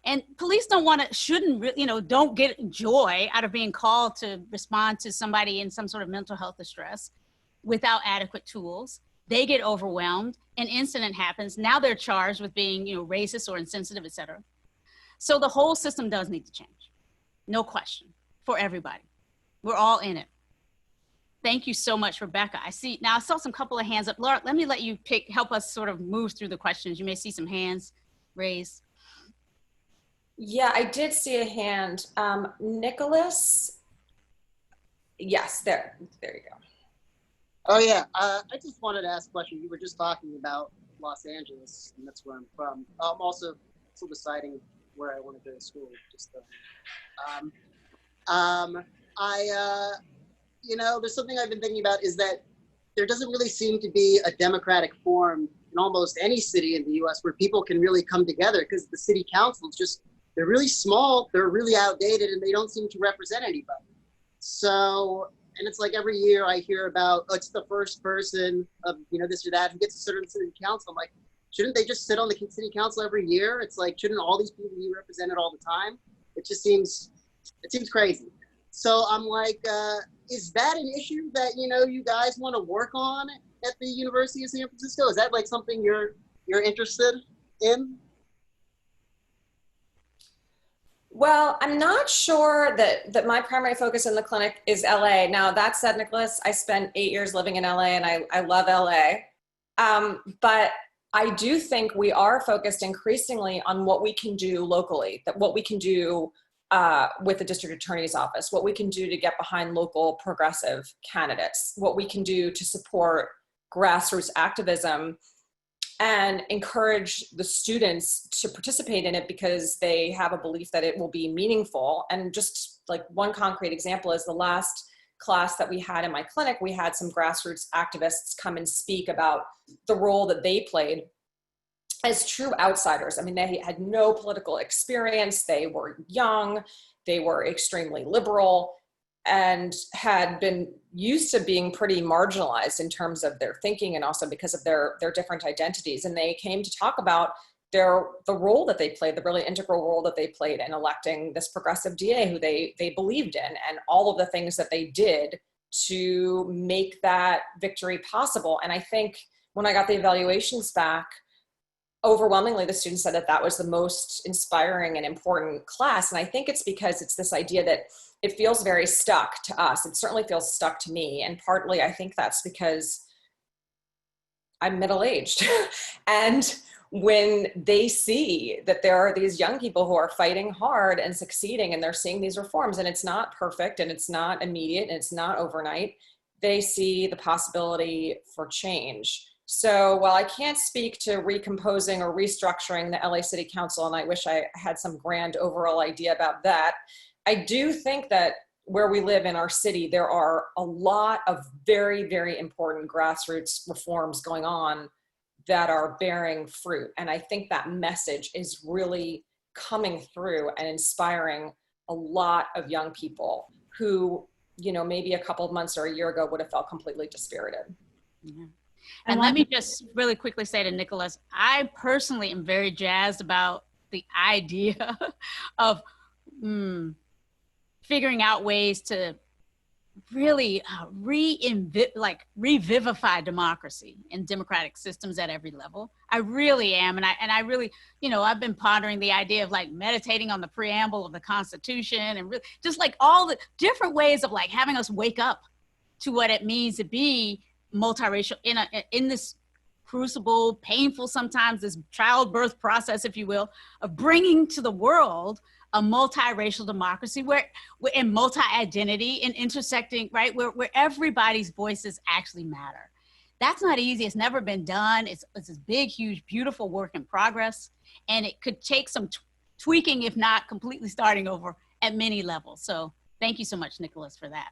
And police don't get joy out of being called to respond to somebody in some sort of mental health distress without adequate tools. They get overwhelmed, an incident happens. Now they're charged with being, racist or insensitive, et cetera. So the whole system does need to change. No question, for everybody. We're all in it. Thank you so much, Rebecca. I saw some couple of hands up. Lara, let me let you help us sort of move through the questions. You may see some hands raised. Yeah, I did see a hand. Nicholas, yes, there you go. Oh yeah, I just wanted to ask a question. You were just talking about Los Angeles, and that's where I'm from. I'm also still deciding where I want to go to school. There's something I've been thinking about is that there doesn't really seem to be a democratic form in almost any city in the US where people can really come together, because the city councils they're really small, they're really outdated, and they don't seem to represent anybody. So, and it's like every year I hear about, it's the first person of, this or that who gets to serve in the city council. I'm like, shouldn't they just sit on the city council every year? It's like, shouldn't all these people be represented all the time? It seems crazy. So I'm like, is that an issue that, you know, you guys want to work on at the University of San Francisco? Is that like something you're interested in? Well, I'm not sure that my primary focus in the clinic is LA. Now, that said, Nicholas, I spent 8 years living in LA and I love LA. But I do think we are focused increasingly on what we can do locally, that what we can do with the district attorney's office, what we can do to get behind local progressive candidates, what we can do to support grassroots activism and encourage the students to participate in it because they have a belief that it will be meaningful. And just like one concrete example is the last class that we had in my clinic, we had some grassroots activists come and speak about the role that they played as true outsiders. I mean, they had no political experience, they were young, they were extremely liberal, and had been used to being pretty marginalized in terms of their thinking and also because of their different identities. And they came to talk about the role that they played, the really integral role that they played in electing this progressive DA who they believed in, and all of the things that they did to make that victory possible. And I think when I got the evaluations back, overwhelmingly, the students said that that was the most inspiring and important class. And I think it's because it's this idea that it feels very stuck to us. It certainly feels stuck to me. And partly I think that's because I'm middle-aged. And when they see that there are these young people who are fighting hard and succeeding and they're seeing these reforms, and it's not perfect and it's not immediate and it's not overnight, they see the possibility for change. So while I can't speak to recomposing or restructuring the LA City Council, and I wish I had some grand overall idea about that, I do think that where we live in our city, there are a lot of very, very important grassroots reforms going on that are bearing fruit. And I think that message is really coming through and inspiring a lot of young people who, you know, maybe a couple of months or a year ago would have felt completely dispirited. Yeah. And let me just really quickly say to Nicholas, I personally am very jazzed about the idea of figuring out ways to really revivify democracy and democratic systems at every level. I really am. And I really, you know, I've been pondering the idea of like meditating on the preamble of the Constitution and really just like all the different ways of like having us wake up to what it means to be multiracial in this crucible, painful sometimes, this childbirth process, if you will, of bringing to the world a multiracial democracy where in multi-identity and intersecting, right, where everybody's voices actually matter. That's not easy. It's never been done. It's this big, huge, beautiful work in progress. And it could take some tweaking, if not completely starting over at many levels. So thank you so much, Nicholas, for that.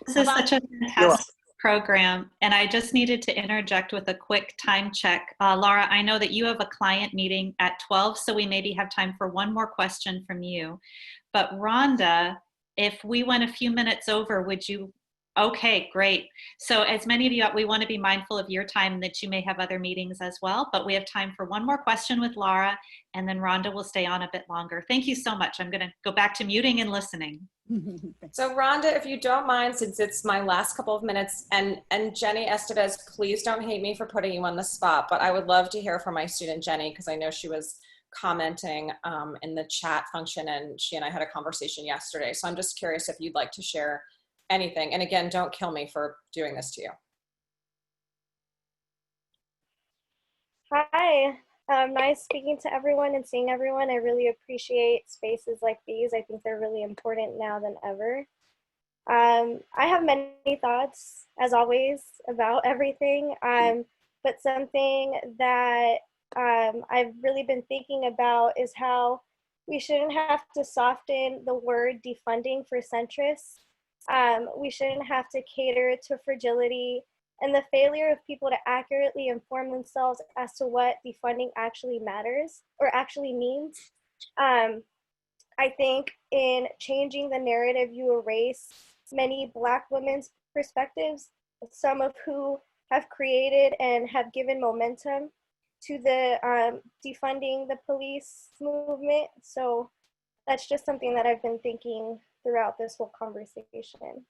This is such a fantastic program. And I just needed to interject with a quick time check. Lara, I know that you have a client meeting at 12, so we maybe have time for one more question from you. But Rhonda, if we went a few minutes over, would you? Okay, great. So as many of you, we want to be mindful of your time, that you may have other meetings as well, but we have time for one more question with Lara, and then Rhonda will stay on a bit longer. Thank you so much. I'm going to go back to muting and listening. So Rhonda, if you don't mind, since it's my last couple of minutes, and Jenny Estevez, please don't hate me for putting you on the spot, but I would love to hear from my student Jenny, because I know she was commenting in the chat function, and she and I had a conversation yesterday. So I'm just curious if you'd like to share anything. And again, don't kill me for doing this to you. Hi, nice speaking to everyone and seeing everyone. I really appreciate spaces like these. I think they're really important now than ever. I have many thoughts, as always, about everything, but something that I've really been thinking about is how we shouldn't have to soften the word defunding for centrists. We shouldn't have to cater to fragility and the failure of people to accurately inform themselves as to what defunding actually matters or actually means. I think in changing the narrative, you erase many Black women's perspectives, some of who have created and have given momentum to the defunding the police movement. So that's just something that I've been thinking throughout this whole conversation.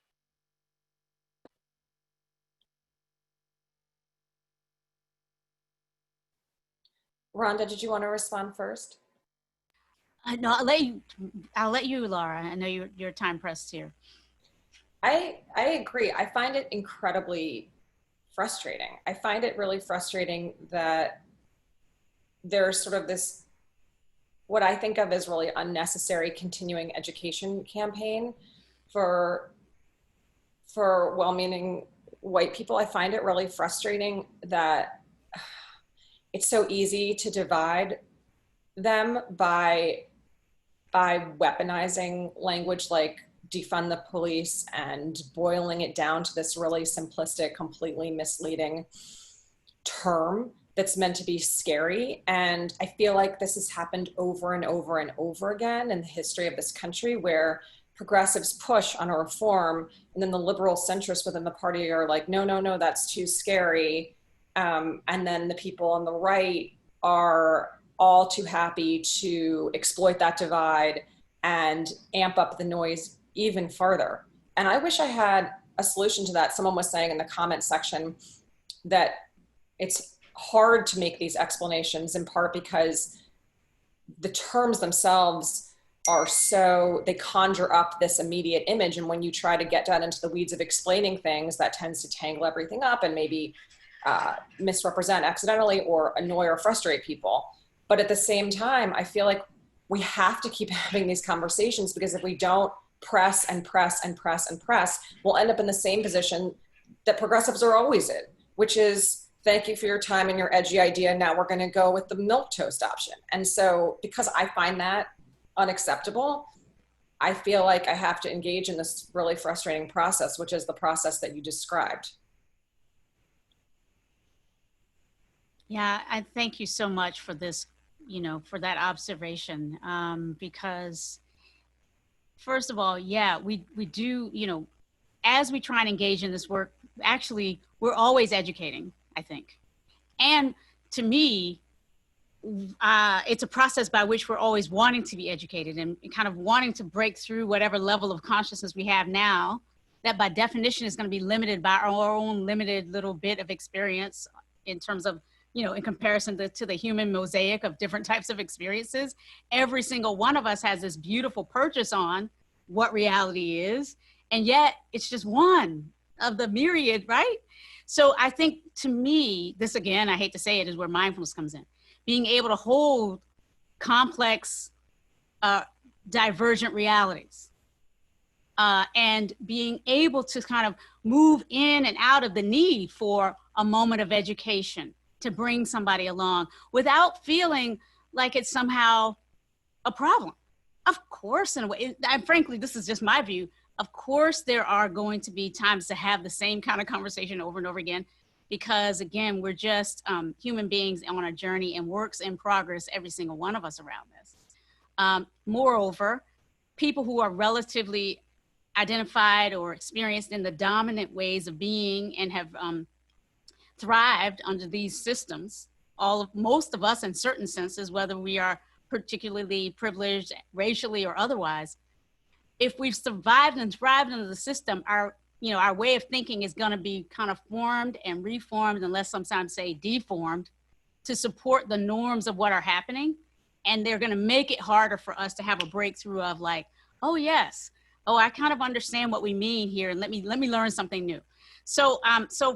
Rhonda, did you want to respond first? No, I'll let you, Lara. I know you're time pressed here. I agree. I find it incredibly frustrating. I find it really frustrating that there's sort of this, what I think of as really unnecessary continuing education campaign for well-meaning white people. I find it really frustrating that it's so easy to divide them by weaponizing language like defund the police and boiling it down to this really simplistic, completely misleading term that's meant to be scary. And I feel like this has happened over and over and over again in the history of this country, where progressives push on a reform and then the liberal centrists within the party are like, no, no, no, that's too scary. And then the people on the right are all too happy to exploit that divide and amp up the noise even further. And I wish I had a solution to that. Someone was saying in the comment section that it's hard to make these explanations, in part because the terms themselves are so, they conjure up this immediate image. And when you try to get down into the weeds of explaining things, that tends to tangle everything up and maybe misrepresent accidentally or annoy or frustrate people. But at the same time, I feel like we have to keep having these conversations, because if we don't press and press and press and press, we'll end up in the same position that progressives are always in, which is, thank you for your time and your edgy idea. Now we're going to go with the milquetoast option. And so because I find that unacceptable, I feel like I have to engage in this really frustrating process, which is the process that you described. Yeah, I thank you so much for this, for that observation, because first of all, yeah, we do, as we try and engage in this work, actually, we're always educating, I think. And to me, it's a process by which we're always wanting to be educated and kind of wanting to break through whatever level of consciousness we have now, that by definition is going to be limited by our own limited little bit of experience in terms of, in comparison to the human mosaic of different types of experiences. Every single one of us has this beautiful purchase on what reality is. And yet it's just one of the myriad, right? So I think, to me, this, again, I hate to say it, is where mindfulness comes in. Being able to hold complex, divergent realities, and being able to kind of move in and out of the need for a moment of education to bring somebody along without feeling like it's somehow a problem. Of course, in a way, and frankly, this is just my view. Of course, there are going to be times to have the same kind of conversation over and over again, because again, we're just human beings on a journey and works in progress, every single one of us around this. Moreover, people who are relatively identified or experienced in the dominant ways of being and have thrived under these systems, most of us in certain senses, whether we are particularly privileged racially or otherwise, if we've survived and thrived under the system, our way of thinking is going to be kind of formed and reformed, and let's sometimes say deformed, to support the norms of what are happening. And they're going to make it harder for us to have a breakthrough of like, oh yes, oh, I kind of understand what we mean here, and let me learn something new. So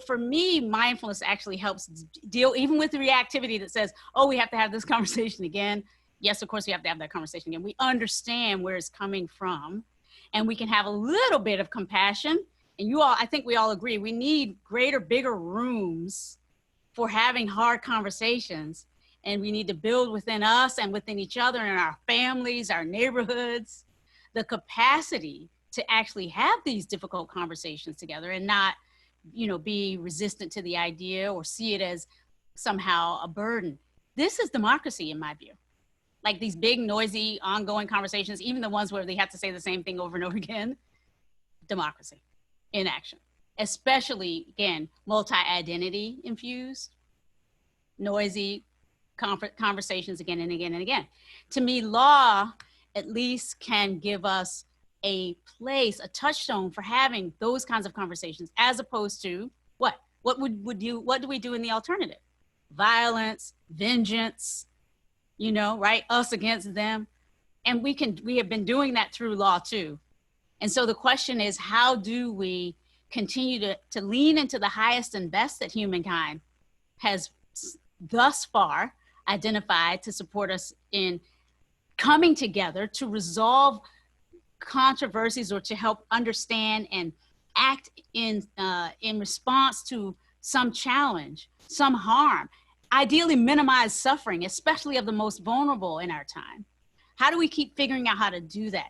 for me, mindfulness actually helps deal even with the reactivity that says, oh, we have to have this conversation again. Yes, of course we have to have that conversation again. We understand where it's coming from, and we can have a little bit of compassion. And I think we all agree, we need greater, bigger rooms for having hard conversations. And we need to build within us and within each other and our families, our neighborhoods, the capacity to actually have these difficult conversations together and not, be resistant to the idea or see it as somehow a burden. This is democracy, in my view. Like these big, noisy, ongoing conversations, even the ones where they have to say the same thing over and over again, democracy in action, especially, again, multi-identity infused, noisy, conversations again and again and again. To me, law at least can give us a place, a touchstone for having those kinds of conversations, as opposed to what do we do in the alternative? Violence, vengeance, you know, right? Us against them. And we have been doing that through law too. And so the question is, how do we continue to lean into the highest and best that humankind has thus far identified to support us in coming together to resolve controversies or to help understand and act in response to some challenge, some harm, ideally minimize suffering, especially of the most vulnerable in our time. How do we keep figuring out how to do that?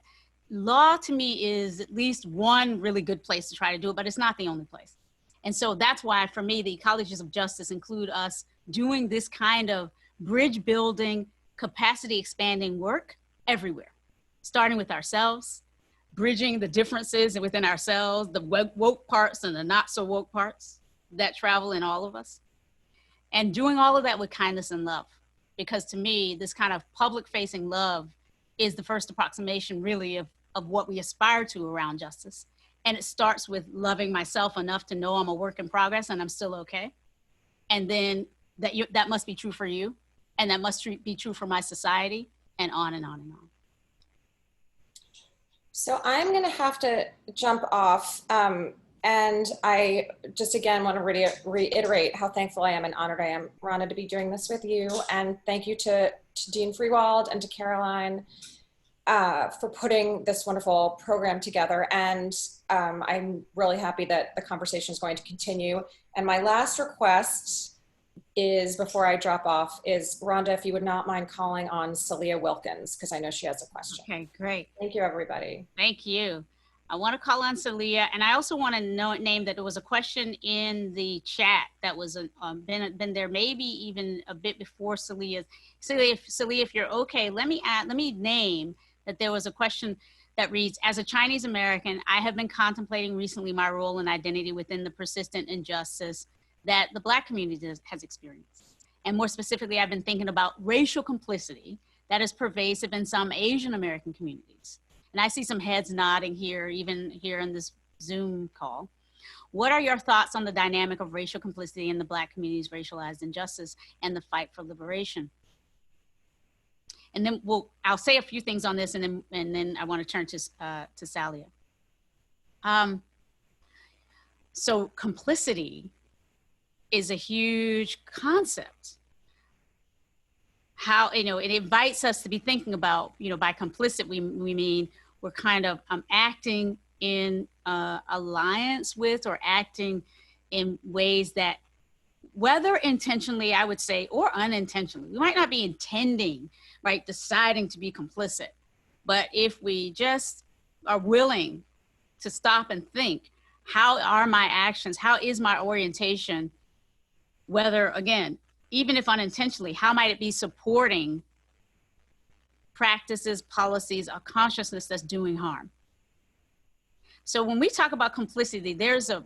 Law to me is at least one really good place to try to do it, but it's not the only place. And so that's why for me, the ecologies of justice include us doing this kind of bridge building, capacity expanding work everywhere, starting with ourselves, bridging the differences within ourselves, the woke parts and the not so woke parts that travel in all of us, and doing all of that with kindness and love. Because to me, this kind of public facing love is the first approximation really of what we aspire to around justice. And it starts with loving myself enough to know I'm a work in progress and I'm still okay. And then that must be true for you. And that must be true for my society, and on and on and on. So I'm going to have to jump off. And I just again want to reiterate how thankful I am and honored I am, Rhonda, to be doing this with you. And thank you to Dean Freewald and to Caroline for putting this wonderful program together. And I'm really happy that the conversation is going to continue. And my last request is, before I drop off, is Rhonda, if you would not mind calling on Celia Wilkins, because I know she has a question. Okay, great. Thank you, everybody. Thank you. I want to call on Celia, and I also want to name that there was a question in the chat that was been there maybe even a bit before Celia. Celia, if you're okay, let me name that there was a question that reads, as a Chinese American, I have been contemplating recently my role and identity within the persistent injustice that the Black community has experienced. And more specifically, I've been thinking about racial complicity that is pervasive in some Asian American communities. And I see some heads nodding here, even here in this Zoom call. What are your thoughts on the dynamic of racial complicity in the Black community's racialized injustice and the fight for liberation? And then I'll say a few things on this, and then I want to turn to Salia. So complicity is a huge concept. How, it invites us to be thinking about, by complicit, we mean we're kind of acting in alliance with or acting in ways that, whether intentionally, I would say, or unintentionally, we might not be intending, right, deciding to be complicit. But if we just are willing to stop and think, how are my actions, how is my orientation, whether, again, even if unintentionally, how might it be supporting practices, policies, a consciousness that's doing harm? So when we talk about complicity, there's a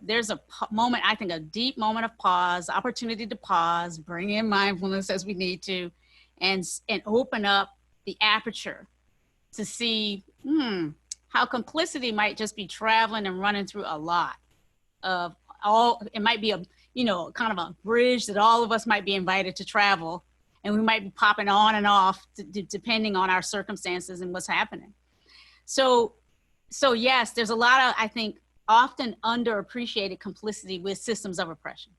moment, I think, a deep moment of pause, opportunity to pause, bring in mindfulness as we need to, and open up the aperture to see how complicity might just be traveling and running through a lot of it might be a, kind of a bridge that all of us might be invited to travel, and we might be popping on and off depending on our circumstances and what's happening. So yes, there's a lot of, I think, often underappreciated complicity with systems of oppression.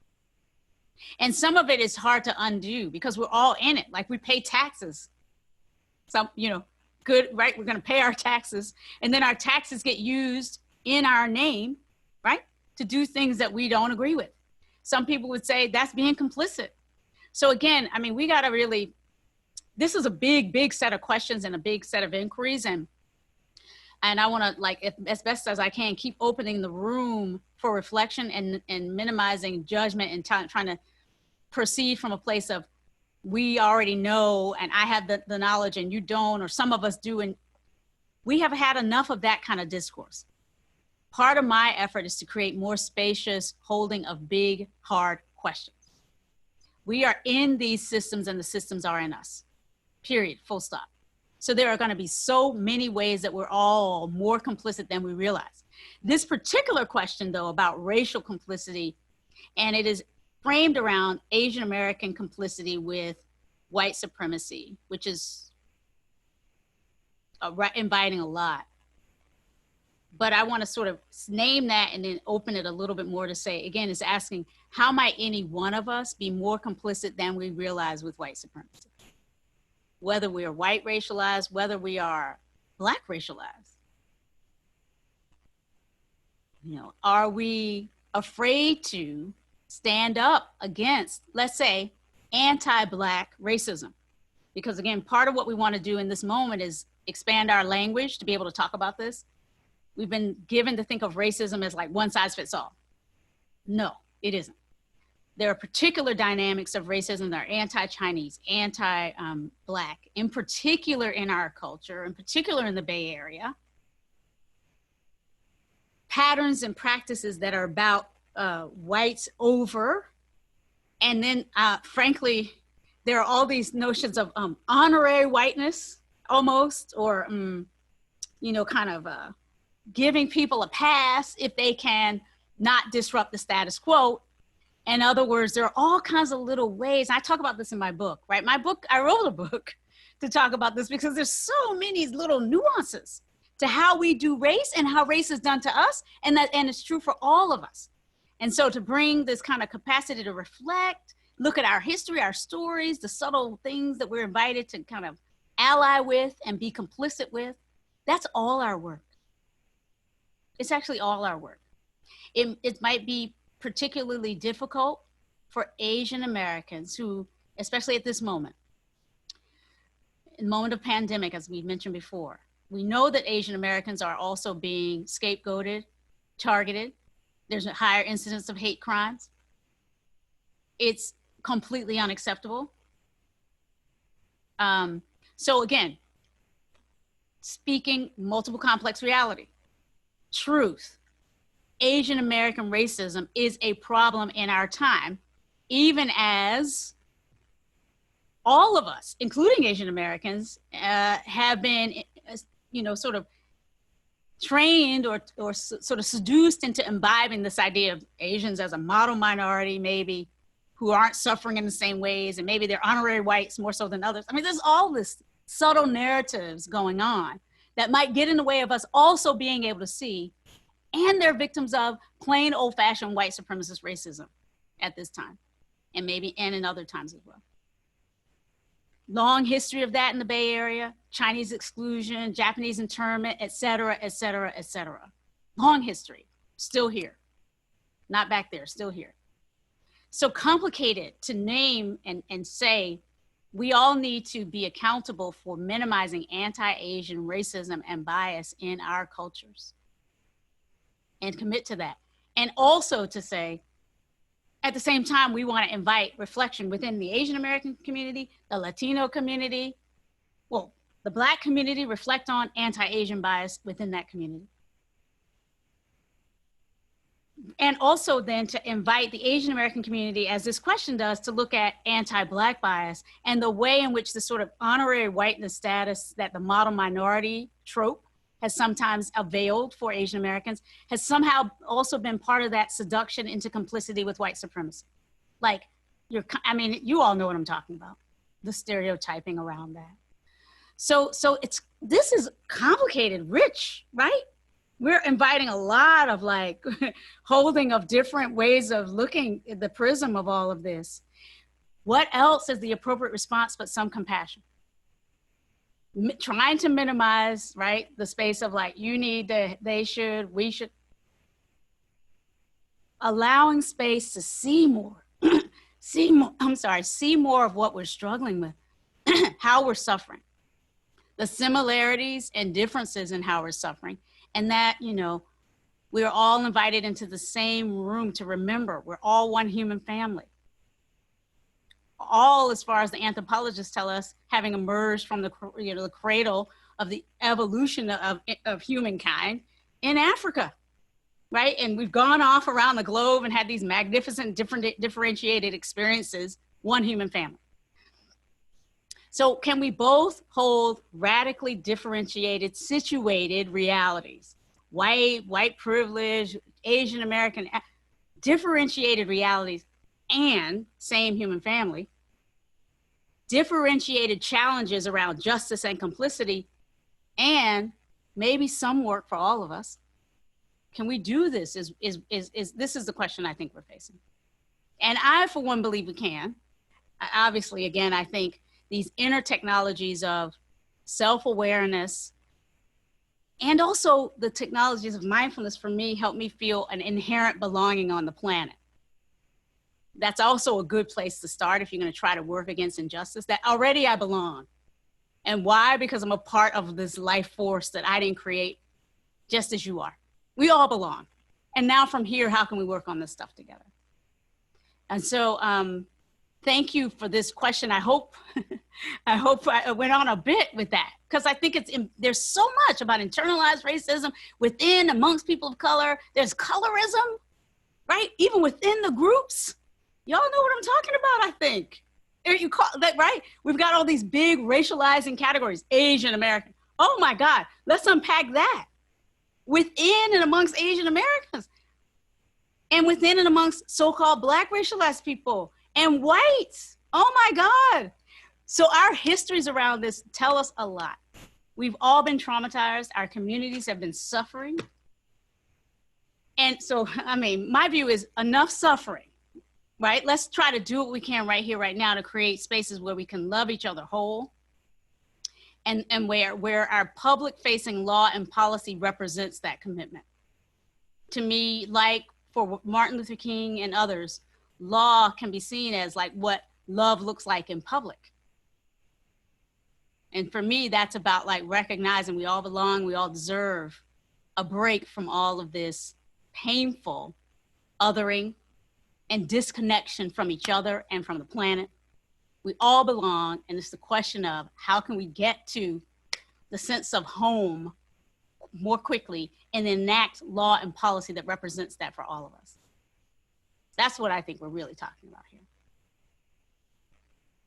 And some of it is hard to undo because we're all in it. Like, we pay taxes. So, good, right? We're going to pay our taxes, and then our taxes get used in our name, right, to do things that we don't agree with. Some people would say that's being complicit. So again, I mean, we got to really, this is a big, big set of questions and a big set of inquiries. And I want to, as best as I can, keep opening the room for reflection and minimizing judgment and trying to proceed from a place of, we already know, and I have the knowledge and you don't, or some of us do. And we have had enough of that kind of discourse. Part of my effort is to create more spacious holding of big, hard questions. We are in these systems and the systems are in us, period, full stop. So there are going to be so many ways that we're all more complicit than we realize. This particular question, though, about racial complicity, and it is framed around Asian American complicity with white supremacy, which is inviting a lot. But I want to sort of name that and then open it a little bit more to say, again, it's asking, how might any one of us be more complicit than we realize with white supremacy? Whether we are white racialized, whether we are Black racialized. You know, are we afraid to stand up against, let's say, anti-Black racism? Because again, part of what we want to do in this moment is expand our language to be able to talk about this. We've been given to think of racism as like one size fits all. No, it isn't. There are particular dynamics of racism that are anti-Chinese, anti-Black, in particular in our culture, in particular in the Bay Area. Patterns and practices that are about whites over. And then, frankly, there are all these notions of honorary whiteness almost, or, you know, kind of giving people a pass if they can not disrupt the status quo. In other words, there are all kinds of little ways. I talk about this in my book, right? My book, I wrote a book to talk about this because there's so many little nuances to how we do race and how race is done to us. And it's true for all of us. And so to bring this kind of capacity to reflect, look at our history, our stories, the subtle things that we're invited to kind of ally with and be complicit with, that's all our work. It's actually all our work. It might be particularly difficult for Asian Americans who, especially at this moment, in the moment of pandemic, as we mentioned before, we know that Asian Americans are also being scapegoated, targeted. There's a higher incidence of hate crimes. It's completely unacceptable. So again, speaking multiple complex reality, truth, Asian American racism is a problem in our time, even as all of us, including Asian Americans, have been, you know, sort of trained or sort of seduced into imbibing this idea of Asians as a model minority, maybe, who aren't suffering in the same ways, and maybe they're honorary whites more so than others. I mean, there's all this subtle narratives going on that might get in the way of us also being able to see, and they're victims of plain old-fashioned white supremacist racism at this time, and maybe and in other times as well. Long history of that in the Bay Area, Chinese exclusion, Japanese internment, et cetera, et cetera, et cetera. Long history, still here. Not back there, still here. So complicated to name and say, we all need to be accountable for minimizing anti-Asian racism and bias in our cultures and commit to that. And also to say, at the same time, we want to invite reflection within the Asian American community, the Latino community, well, the Black community, reflect on anti-Asian bias within that community. And also then to invite the Asian American community, as this question does, to look at anti-Black bias and the way in which the sort of honorary whiteness status that the model minority trope has sometimes availed for Asian Americans has somehow also been part of that seduction into complicity with white supremacy. Like, I mean, you all know what I'm talking about, the stereotyping around that. So this is complicated, rich, right? We're inviting a lot of like holding of different ways of looking at the prism of all of this. What else is the appropriate response but some compassion? Trying to minimize, right, the space of like, you need to, they should, we should. Allowing space to see more, see more of what we're struggling with, how we're suffering, the similarities and differences in how we're suffering. And that, you know, we're all invited into the same room to remember we're all one human family. All, as far as the anthropologists tell us, having emerged from the, you know, the cradle of the evolution of humankind in Africa, right? And we've gone off around the globe and had these magnificent differentiated experiences one human family. So can we both hold radically differentiated, situated realities? White privilege, Asian American, differentiated realities, and same human family, differentiated challenges around justice and complicity, and maybe some work for all of us. Can we do this? This is the question I think we're facing. And I, for one, believe we can. Obviously, again, I think these inner technologies of self-awareness and also the technologies of mindfulness, for me, help me feel an inherent belonging on the planet. That's also a good place to start if you're going to try to work against injustice, that already I belong. And why? Because I'm a part of this life force that I didn't create, just as you are. We all belong. And now from here, how can we work on this stuff together? And so thank you for this question. I hope I went on a bit with that, because I think there's so much about internalized racism within, amongst people of color. There's colorism, right? Even within the groups. Y'all know what I'm talking about, I think. You call that, right? We've got all these big racializing categories, Asian American. Oh my God, let's unpack that. Within and amongst Asian Americans, and within and amongst so-called Black racialized people and whites. Oh my God. So our histories around this tell us a lot. We've all been traumatized. Our communities have been suffering. And so, I mean, my view is enough suffering, right? Let's try to do what we can right here, right now, to create spaces where we can love each other whole, and where our public-facing law and policy represents that commitment. To me, like for Martin Luther King and others, law can be seen as like what love looks like in public. And for me, that's about like recognizing we all belong, we all deserve a break from all of this painful othering and disconnection from each other and from the planet. We all belong, and it's the question of how can we get to the sense of home more quickly and enact law and policy that represents that for all of us. That's what I think we're really talking about here.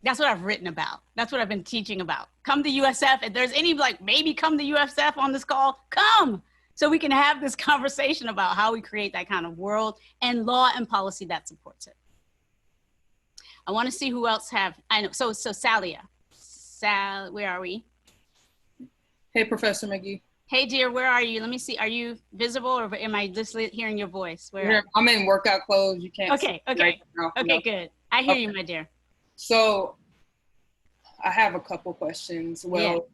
That's what I've written about. That's what I've been teaching about. Come to USF. If there's any, like, maybe come to USF on this call, come, so we can have this conversation about how we create that kind of world and law and policy that supports it. I want to see who else I know. So Salia. Where are we? Hey, Professor Magee. Hey, dear, where are you? Let me see. Are you visible, or am I just hearing your voice? I'm in workout clothes. You can't. Okay, okay. Okay, good. I hear you, my dear. So I have a couple questions. Well,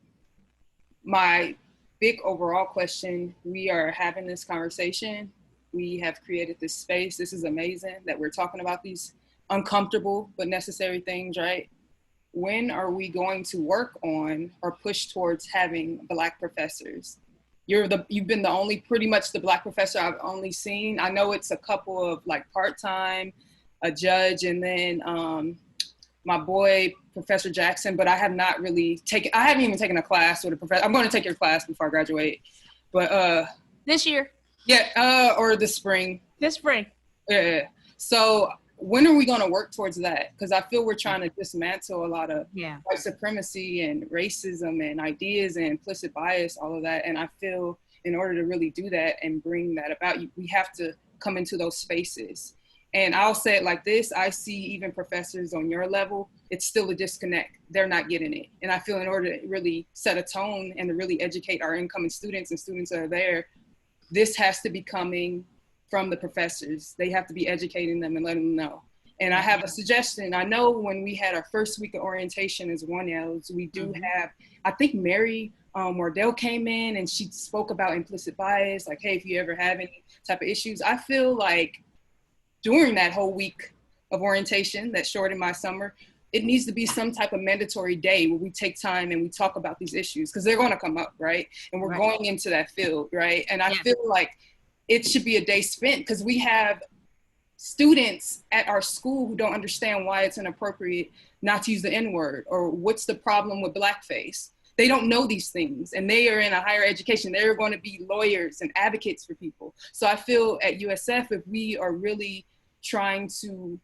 my big overall question, we are having this conversation. We have created this space. This is amazing that we're talking about these uncomfortable but necessary things, right? When are we going to work on or push towards having Black professors? You've been pretty much the Black professor I've only seen. I know it's a couple of like part-time, a judge, and then my boy, Professor Jackson, but I haven't even taken a class with a professor. I'm going to take your class before I graduate, but this year. Yeah, or this spring. This spring. Yeah. So when are we going to work towards that? Because I feel we're trying to dismantle a lot of white supremacy and racism and ideas and implicit bias, all of that. And I feel in order to really do that and bring that about, we have to come into those spaces. And I'll say it like this, I see even professors on your level, it's still a disconnect. They're not getting it. And I feel in order to really set a tone and to really educate our incoming students and students that are there, this has to be coming from the professors. They have to be educating them and letting them know. And I have a suggestion. I know when we had our first week of orientation as 1Ls, we do have, I think Mary Wardell came in and she spoke about implicit bias, like, hey, if you ever have any type of issues. I feel like during that whole week of orientation, that short in my summer, it needs to be some type of mandatory day where we take time and we talk about these issues, because they're going to come up, right? And we're going into that field, right? And I feel like it should be a day spent, because we have students at our school who don't understand why it's inappropriate not to use the N-word, or what's the problem with blackface. They don't know these things, and they are in a higher education. They're going to be lawyers and advocates for people. So I feel at USF, if we are really trying to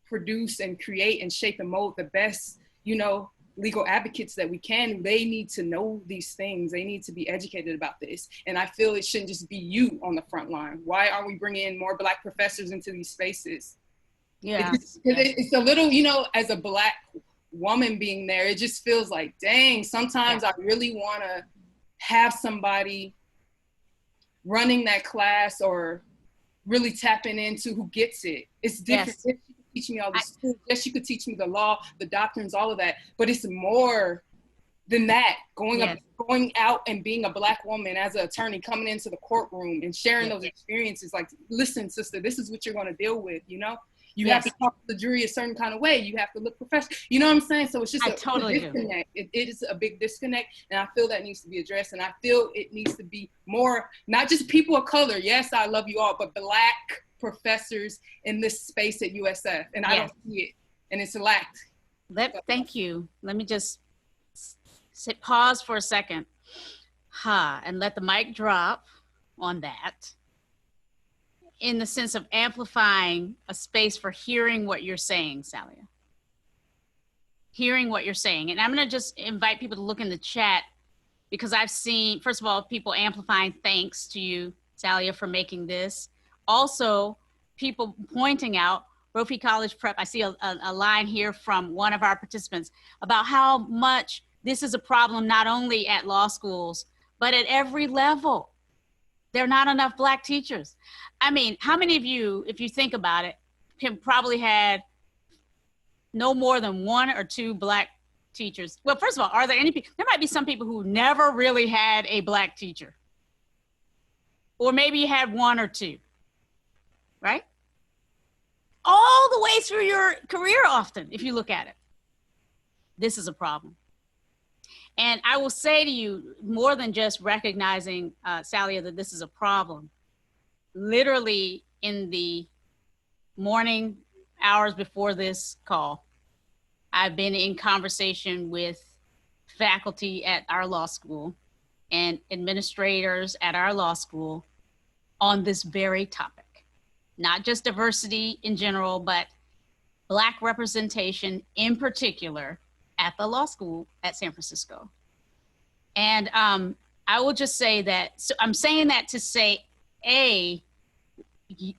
produce and create and shape and mold the best, you know, legal advocates that we can. They need to know these things. They need to be educated about this. And I feel it shouldn't just be you on the front line. Why aren't we bringing in more Black professors into these spaces? Yeah. It's a little, you know, as a Black woman being there, it just feels like, dang, sometimes I really want to have somebody running that class or really tapping into who gets it. It's different. Yes. She could teach me all the schools. Yes, she could teach me the law, the doctrines, all of that. But it's more than that. Going out and being a Black woman as an attorney, coming into the courtroom and sharing those experiences. Like, listen, sister, this is what you're going to deal with, you know? You have to talk to the jury a certain kind of way. You have to look professional. You know what I'm saying? So it's just a disconnect. It is a big disconnect. And I feel that needs to be addressed. And I feel it needs to be more, not just people of color. Yes, I love you all, but Black professors in this space at USF. And I don't see it. And it's lacked. Thank you. Let me just pause for a second. And let the mic drop on that. In the sense of amplifying a space for hearing what you're saying, Salia. Hearing what you're saying. And I'm going to just invite people to look in the chat, because I've seen, first of all, people amplifying thanks to you, Salia, for making this. Also, people pointing out, Brophy College Prep, I see a line here from one of our participants about how much this is a problem not only at law schools, but at every level. There are not enough Black teachers. I mean, how many of you, if you think about it, can probably had no more than 1 or 2 Black teachers? Well, first of all, are there any people? There might be some people who never really had a Black teacher. Or maybe you had 1 or 2, right? All the way through your career often, if you look at it. This is a problem. And I will say to you, more than just recognizing, Salia, that this is a problem, literally in the morning hours before this call, I've been in conversation with faculty at our law school and administrators at our law school on this very topic. Not just diversity in general, but Black representation in particular at the law school at San Francisco. And I will just say that, so I'm saying that to say,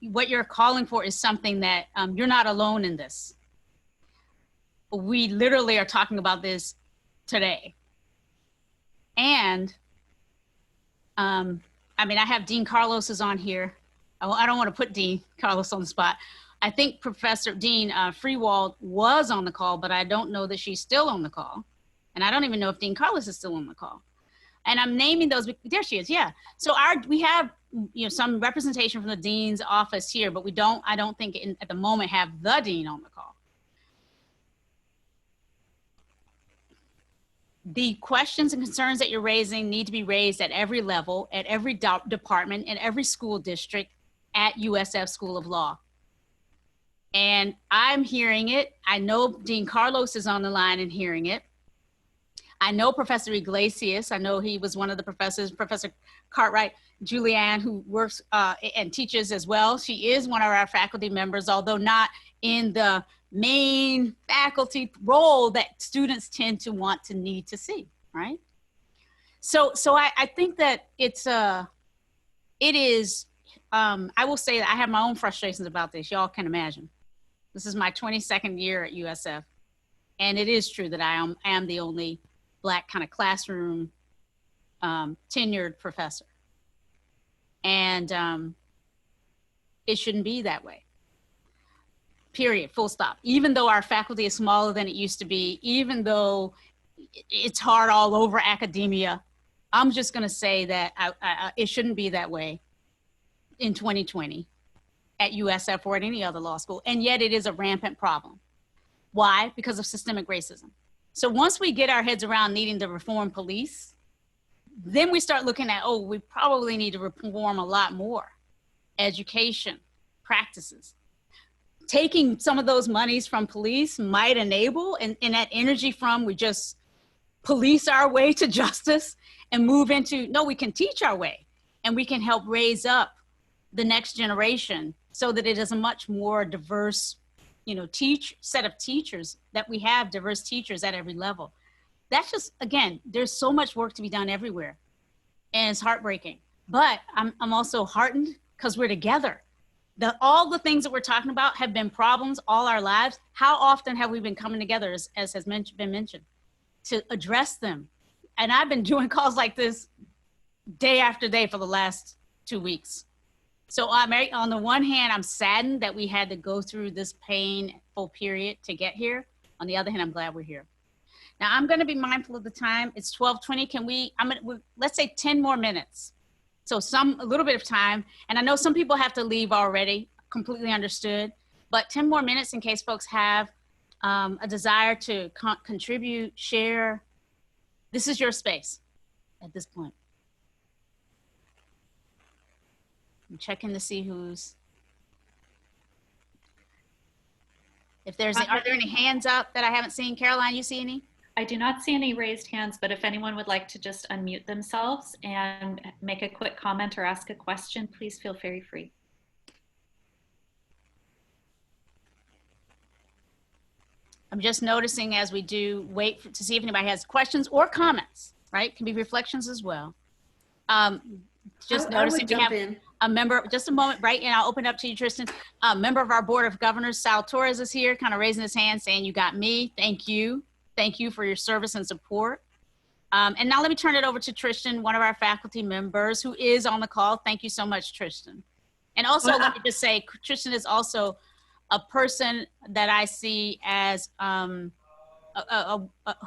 what you're calling for is something that you're not alone in this. We literally are talking about this today. And I mean, I have Dean Carlos is on here. I don't want to put Dean Carlos on the spot. I think Professor Dean Freewald was on the call, but I don't know that she's still on the call. And I don't even know if Dean Carlos is still on the call. And I'm naming those, there she is, yeah. So we have, you know, some representation from the dean's office here, but I don't think at the moment have the dean on the call. The questions and concerns that you're raising need to be raised at every level, at every department, in every school district at USF School of Law. And I'm hearing it. I know Dean Carlos is on the line and hearing it. I know Professor Iglesias. I know he was one of the professors, Professor Cartwright, Julianne, who works and teaches as well. She is one of our faculty members, although not in the main faculty role that students tend to need to see, right? So I think that it is, I will say that I have my own frustrations about this. Y'all can imagine. This is my 22nd year at USF. And it is true that I am the only Black kind of classroom tenured professor. And it shouldn't be that way. Period, full stop. Even though our faculty is smaller than it used to be, even though it's hard all over academia, I'm just gonna say that it shouldn't be that way in 2020 at USF or at any other law school. And yet it is a rampant problem. Why? Because of systemic racism. So once we get our heads around needing to reform police, then we start looking at, oh, we probably need to reform a lot more. Education, practices. Taking some of those monies from police might enable, and that energy from we just police our way to justice and move into, no, we can teach our way and we can help raise up the next generation so that it is a much more diverse set of teachers that we have, diverse teachers at every level. That's just, again, there's so much work to be done everywhere, and it's heartbreaking. But I'm also heartened because we're together. All the things that we're talking about have been problems all our lives. How often have we been coming together, as has been mentioned, to address them? And I've been doing calls like this day after day for the last 2 weeks. So on the one hand, I'm saddened that we had to go through this painful period to get here. On the other hand, I'm glad we're here. Now, I'm going to be mindful of the time. It's 12:20. Let's say 10 more minutes. So a little bit of time. And I know some people have to leave already, completely understood. But 10 more minutes in case folks have a desire to contribute, share. This is your space at this point. I'm checking to see are there any hands up that I haven't seen? Caroline, you see any? I do not see any raised hands, but if anyone would like to just unmute themselves and make a quick comment or ask a question, please feel very free. I'm just noticing as we do wait to see if anybody has questions or comments, right? Can be reflections as well. Just noticing we have a member, just a moment, right? And I'll open up to you, Tristan. A member of our Board of Governors, Sal Torres, is here, kind of raising his hand saying, "You got me, thank you. Thank you for your service and support." And now let me turn it over to Tristan, one of our faculty members who is on the call. Thank you so much, Tristan. And also, let me just say, Tristan is also a person that I see as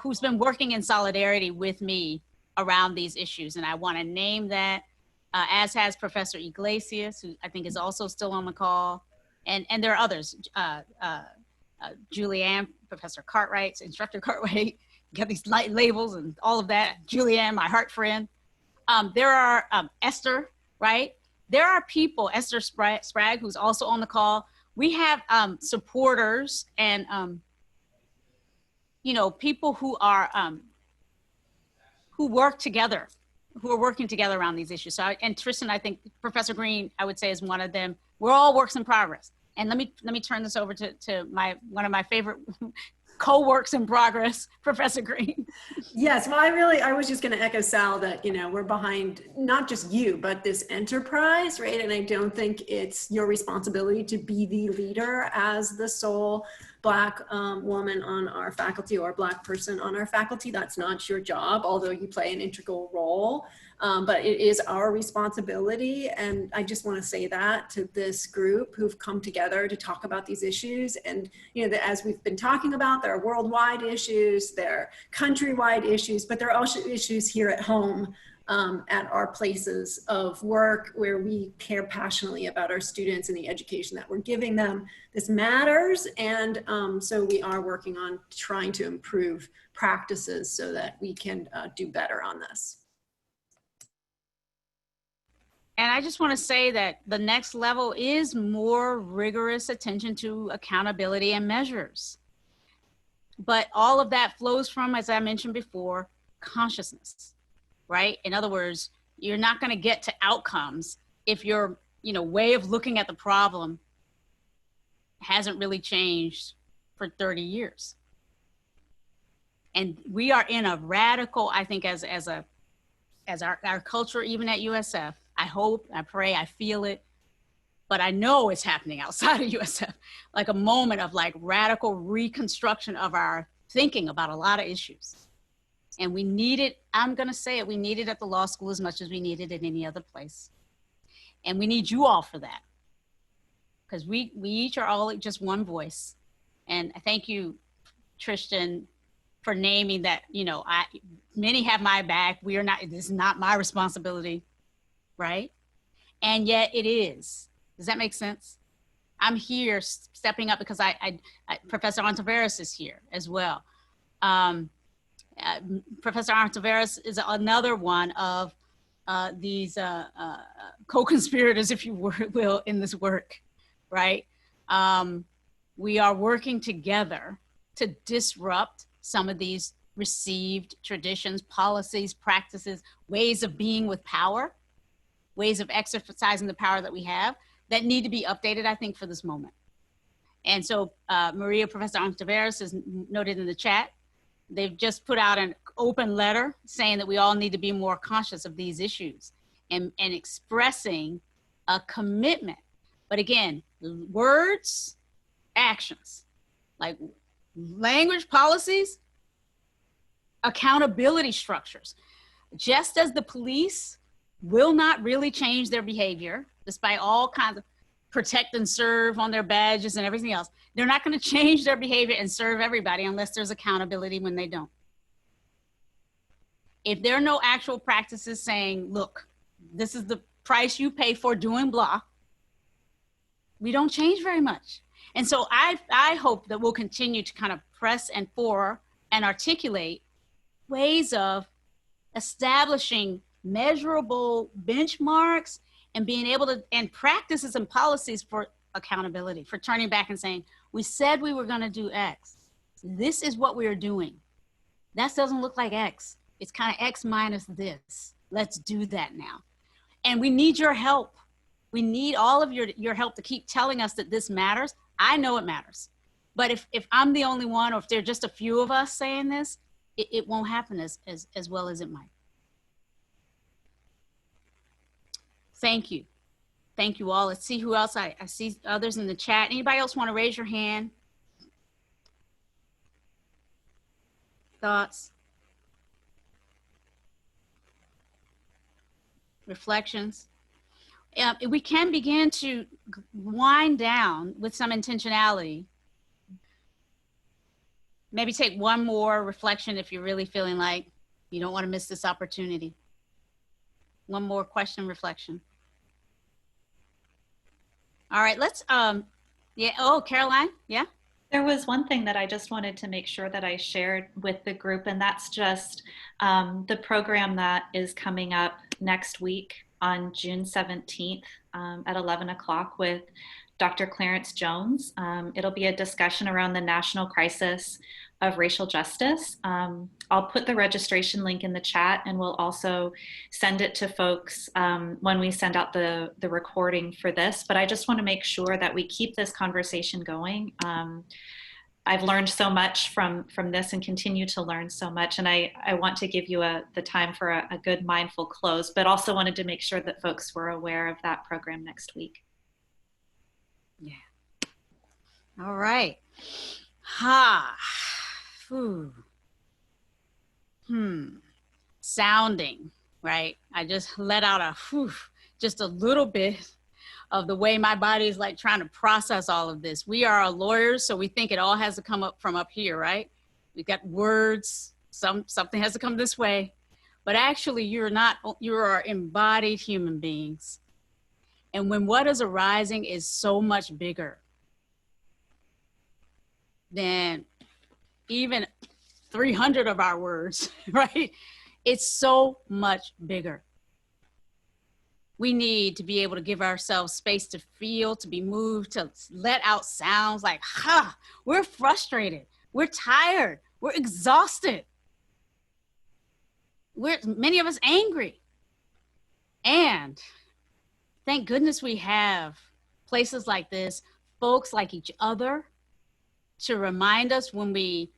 who's been working in solidarity with me around these issues. And I want to name that, as has Professor Iglesias, who I think is also still on the call. And there are others, Julianne, Professor Cartwright, Instructor Cartwright, got these light labels and all of that. Julianne, my heart friend. There are Esther, right? There are people, Esther Sprague, who's also on the call. We have supporters and, people who are, who work together, who are working together around these issues. So, and Tristan, I think Professor Green, I would say, is one of them. We're all works in progress. And let me turn this over to one of my favorite co-works in progress, Professor Green. Yes, well, I was just going to echo Sal that, we're behind not just you, but this enterprise, right? And I don't think it's your responsibility to be the leader as the sole Black woman on our faculty or Black person on our faculty. That's not your job, although you play an integral role. But it is our responsibility. And I just want to say that to this group who've come together to talk about these issues. And, as we've been talking about, there are worldwide issues, there are countrywide issues, but there are also issues here at home at our places of work where we care passionately about our students and the education that we're giving them. This matters. And so we are working on trying to improve practices so that we can do better on this. And I just want to say that the next level is more rigorous attention to accountability and measures. But all of that flows from, as I mentioned before, consciousness, right? In other words, you're not going to get to outcomes if your, way of looking at the problem hasn't really changed for 30 years. And we are in a radical, I think, as our culture, even at USF, I hope, I pray, I feel it, but I know it's happening outside of USF, like a moment of radical reconstruction of our thinking about a lot of issues. And we need it, I'm gonna say it, we need it at the law school as much as we need it in any other place. And we need you all for that. Because we each are all just one voice. And I thank you, Tristan, for naming that, many have my back. This is not my responsibility, right? And yet it is. Does that make sense? I'm here stepping up because Professor Ontiveros is here as well. Professor Ontiveros is another one of these co-conspirators, if you will, in this work, right? We are working together to disrupt some of these received traditions, policies, practices, ways of being with power, ways of exercising the power that we have that need to be updated, I think, for this moment. And so Maria, Professor Ontiveros is noted in the chat. They've just put out an open letter saying that we all need to be more conscious of these issues and expressing a commitment. But again, words, actions, like language policies, accountability structures. Just as the police will not really change their behavior, despite all kinds of protect and serve on their badges and everything else, they're not going to change their behavior and serve everybody unless there's accountability when they don't. If there are no actual practices saying, look, this is the price you pay for doing blah, we don't change very much. And so I hope that we'll continue to kind of press and articulate ways of establishing measurable benchmarks and being able to, and practices and policies for accountability, for turning back and saying, we said we were going to do X. This is what we are doing. That doesn't look like X. It's kind of X minus this. Let's do that now. And we need your help. We need all of your help to keep telling us that this matters. I know it matters. But if I'm the only one, or if there are just a few of us saying this, it won't happen as well as it might. Thank you. Thank you all. Let's see who else. I see others in the chat. Anybody else want to raise your hand? Thoughts? Reflections? We can begin to wind down with some intentionality. Maybe take one more reflection if you're really feeling like you don't want to miss this opportunity. One more question, reflection. All right, let's, yeah, oh, Caroline, yeah? There was one thing that I just wanted to make sure that I shared with the group, and that's just the program that is coming up next week on June 17th at 11 o'clock with Dr. Clarence Jones. It'll be a discussion around the national crisis of racial justice. I'll put the registration link in the chat, and we'll also send it to folks when we send out the recording for this. But I just want to make sure that we keep this conversation going. I've learned so much from this and continue to learn so much. And I want to give you the time for a good mindful close, but also wanted to make sure that folks were aware of that program next week. Yeah. All right. Ha. Whew. Sounding, right? I just let out a whew, just a little bit of the way my body is like trying to process all of this. We are lawyers, so we think it all has to come up from up here, right? We've got words, something has to come this way, but actually you're not, you are embodied human beings. And when what is arising is so much bigger than even 300 of our words, right? It's so much bigger. We need to be able to give ourselves space to feel, to be moved, to let out sounds like, ha, we're frustrated, we're tired, we're exhausted. Many of us angry. And thank goodness we have places like this, folks like each other, to remind us when we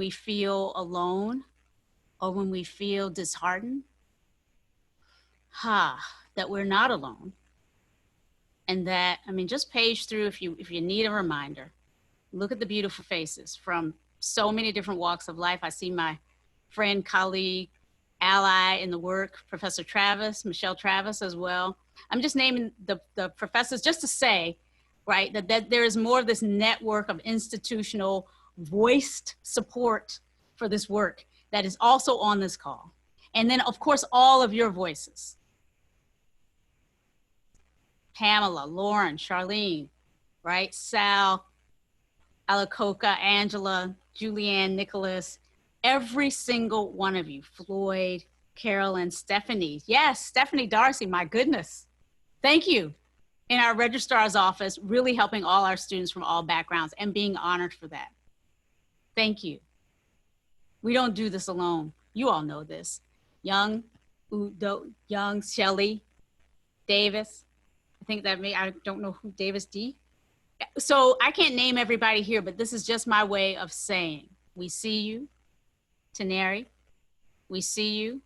feel alone or when we feel disheartened, that we're not alone. And that, I mean, just page through if you need a reminder. Look at the beautiful faces from so many different walks of life. I see my friend, colleague, ally in the work, Professor Travis, Michelle Travis as well. I'm just naming the professors just to say, right, that there is more of this network of institutional voiced support for this work that is also on this call. And then, of course, all of your voices. Pamela, Lauren, Charlene, right? Sal, Alacoca, Angela, Julianne, Nicholas, every single one of you, Floyd, Carolyn, Stephanie. Yes, Stephanie Darcy, my goodness. Thank you. In our registrar's office, really helping all our students from all backgrounds and being honored for that. Thank you. We don't do this alone. You all know this. Young, Shelley, Davis. I think that I don't know who, Davis D. So I can't name everybody here, but this is just my way of saying, we see you, Taneri. We see you,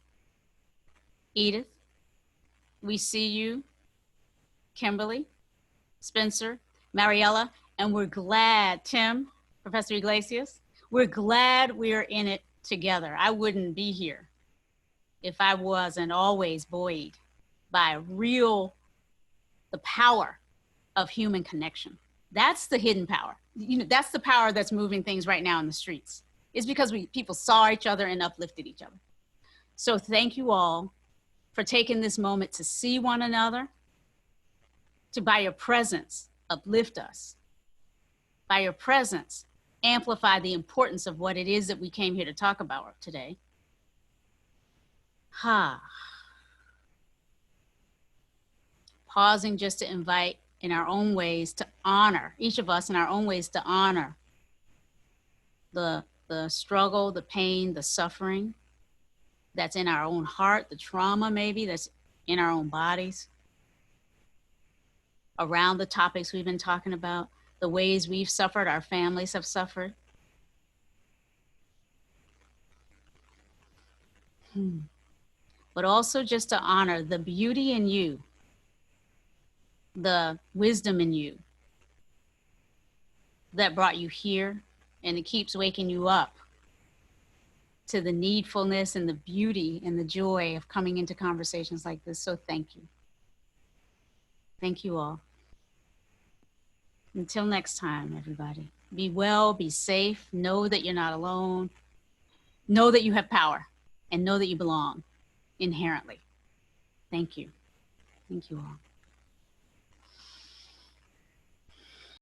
Edith. We see you, Kimberly, Spencer, Mariella, and we're glad, Tim, Professor Iglesias, we're glad we're in it together. I wouldn't be here if I wasn't always buoyed by the power of human connection. That's the hidden power. You know, that's the power that's moving things right now in the streets. It's because people saw each other and uplifted each other. So thank you all for taking this moment to see one another, to by your presence, uplift us. By your presence, amplify the importance of what it is that we came here to talk about today. Pausing just to invite in our own ways to honor, each of us in our own ways to honor the struggle, the pain, the suffering that's in our own heart, the trauma maybe that's in our own bodies, around the topics we've been talking about, the ways we've suffered, our families have suffered. But also just to honor the beauty in you, the wisdom in you that brought you here, and it keeps waking you up to the needfulness and the beauty and the joy of coming into conversations like this. So thank you. Thank you all. Until next time, everybody. Be well, be safe, know that you're not alone, know that you have power, and know that you belong inherently. Thank you. Thank you all.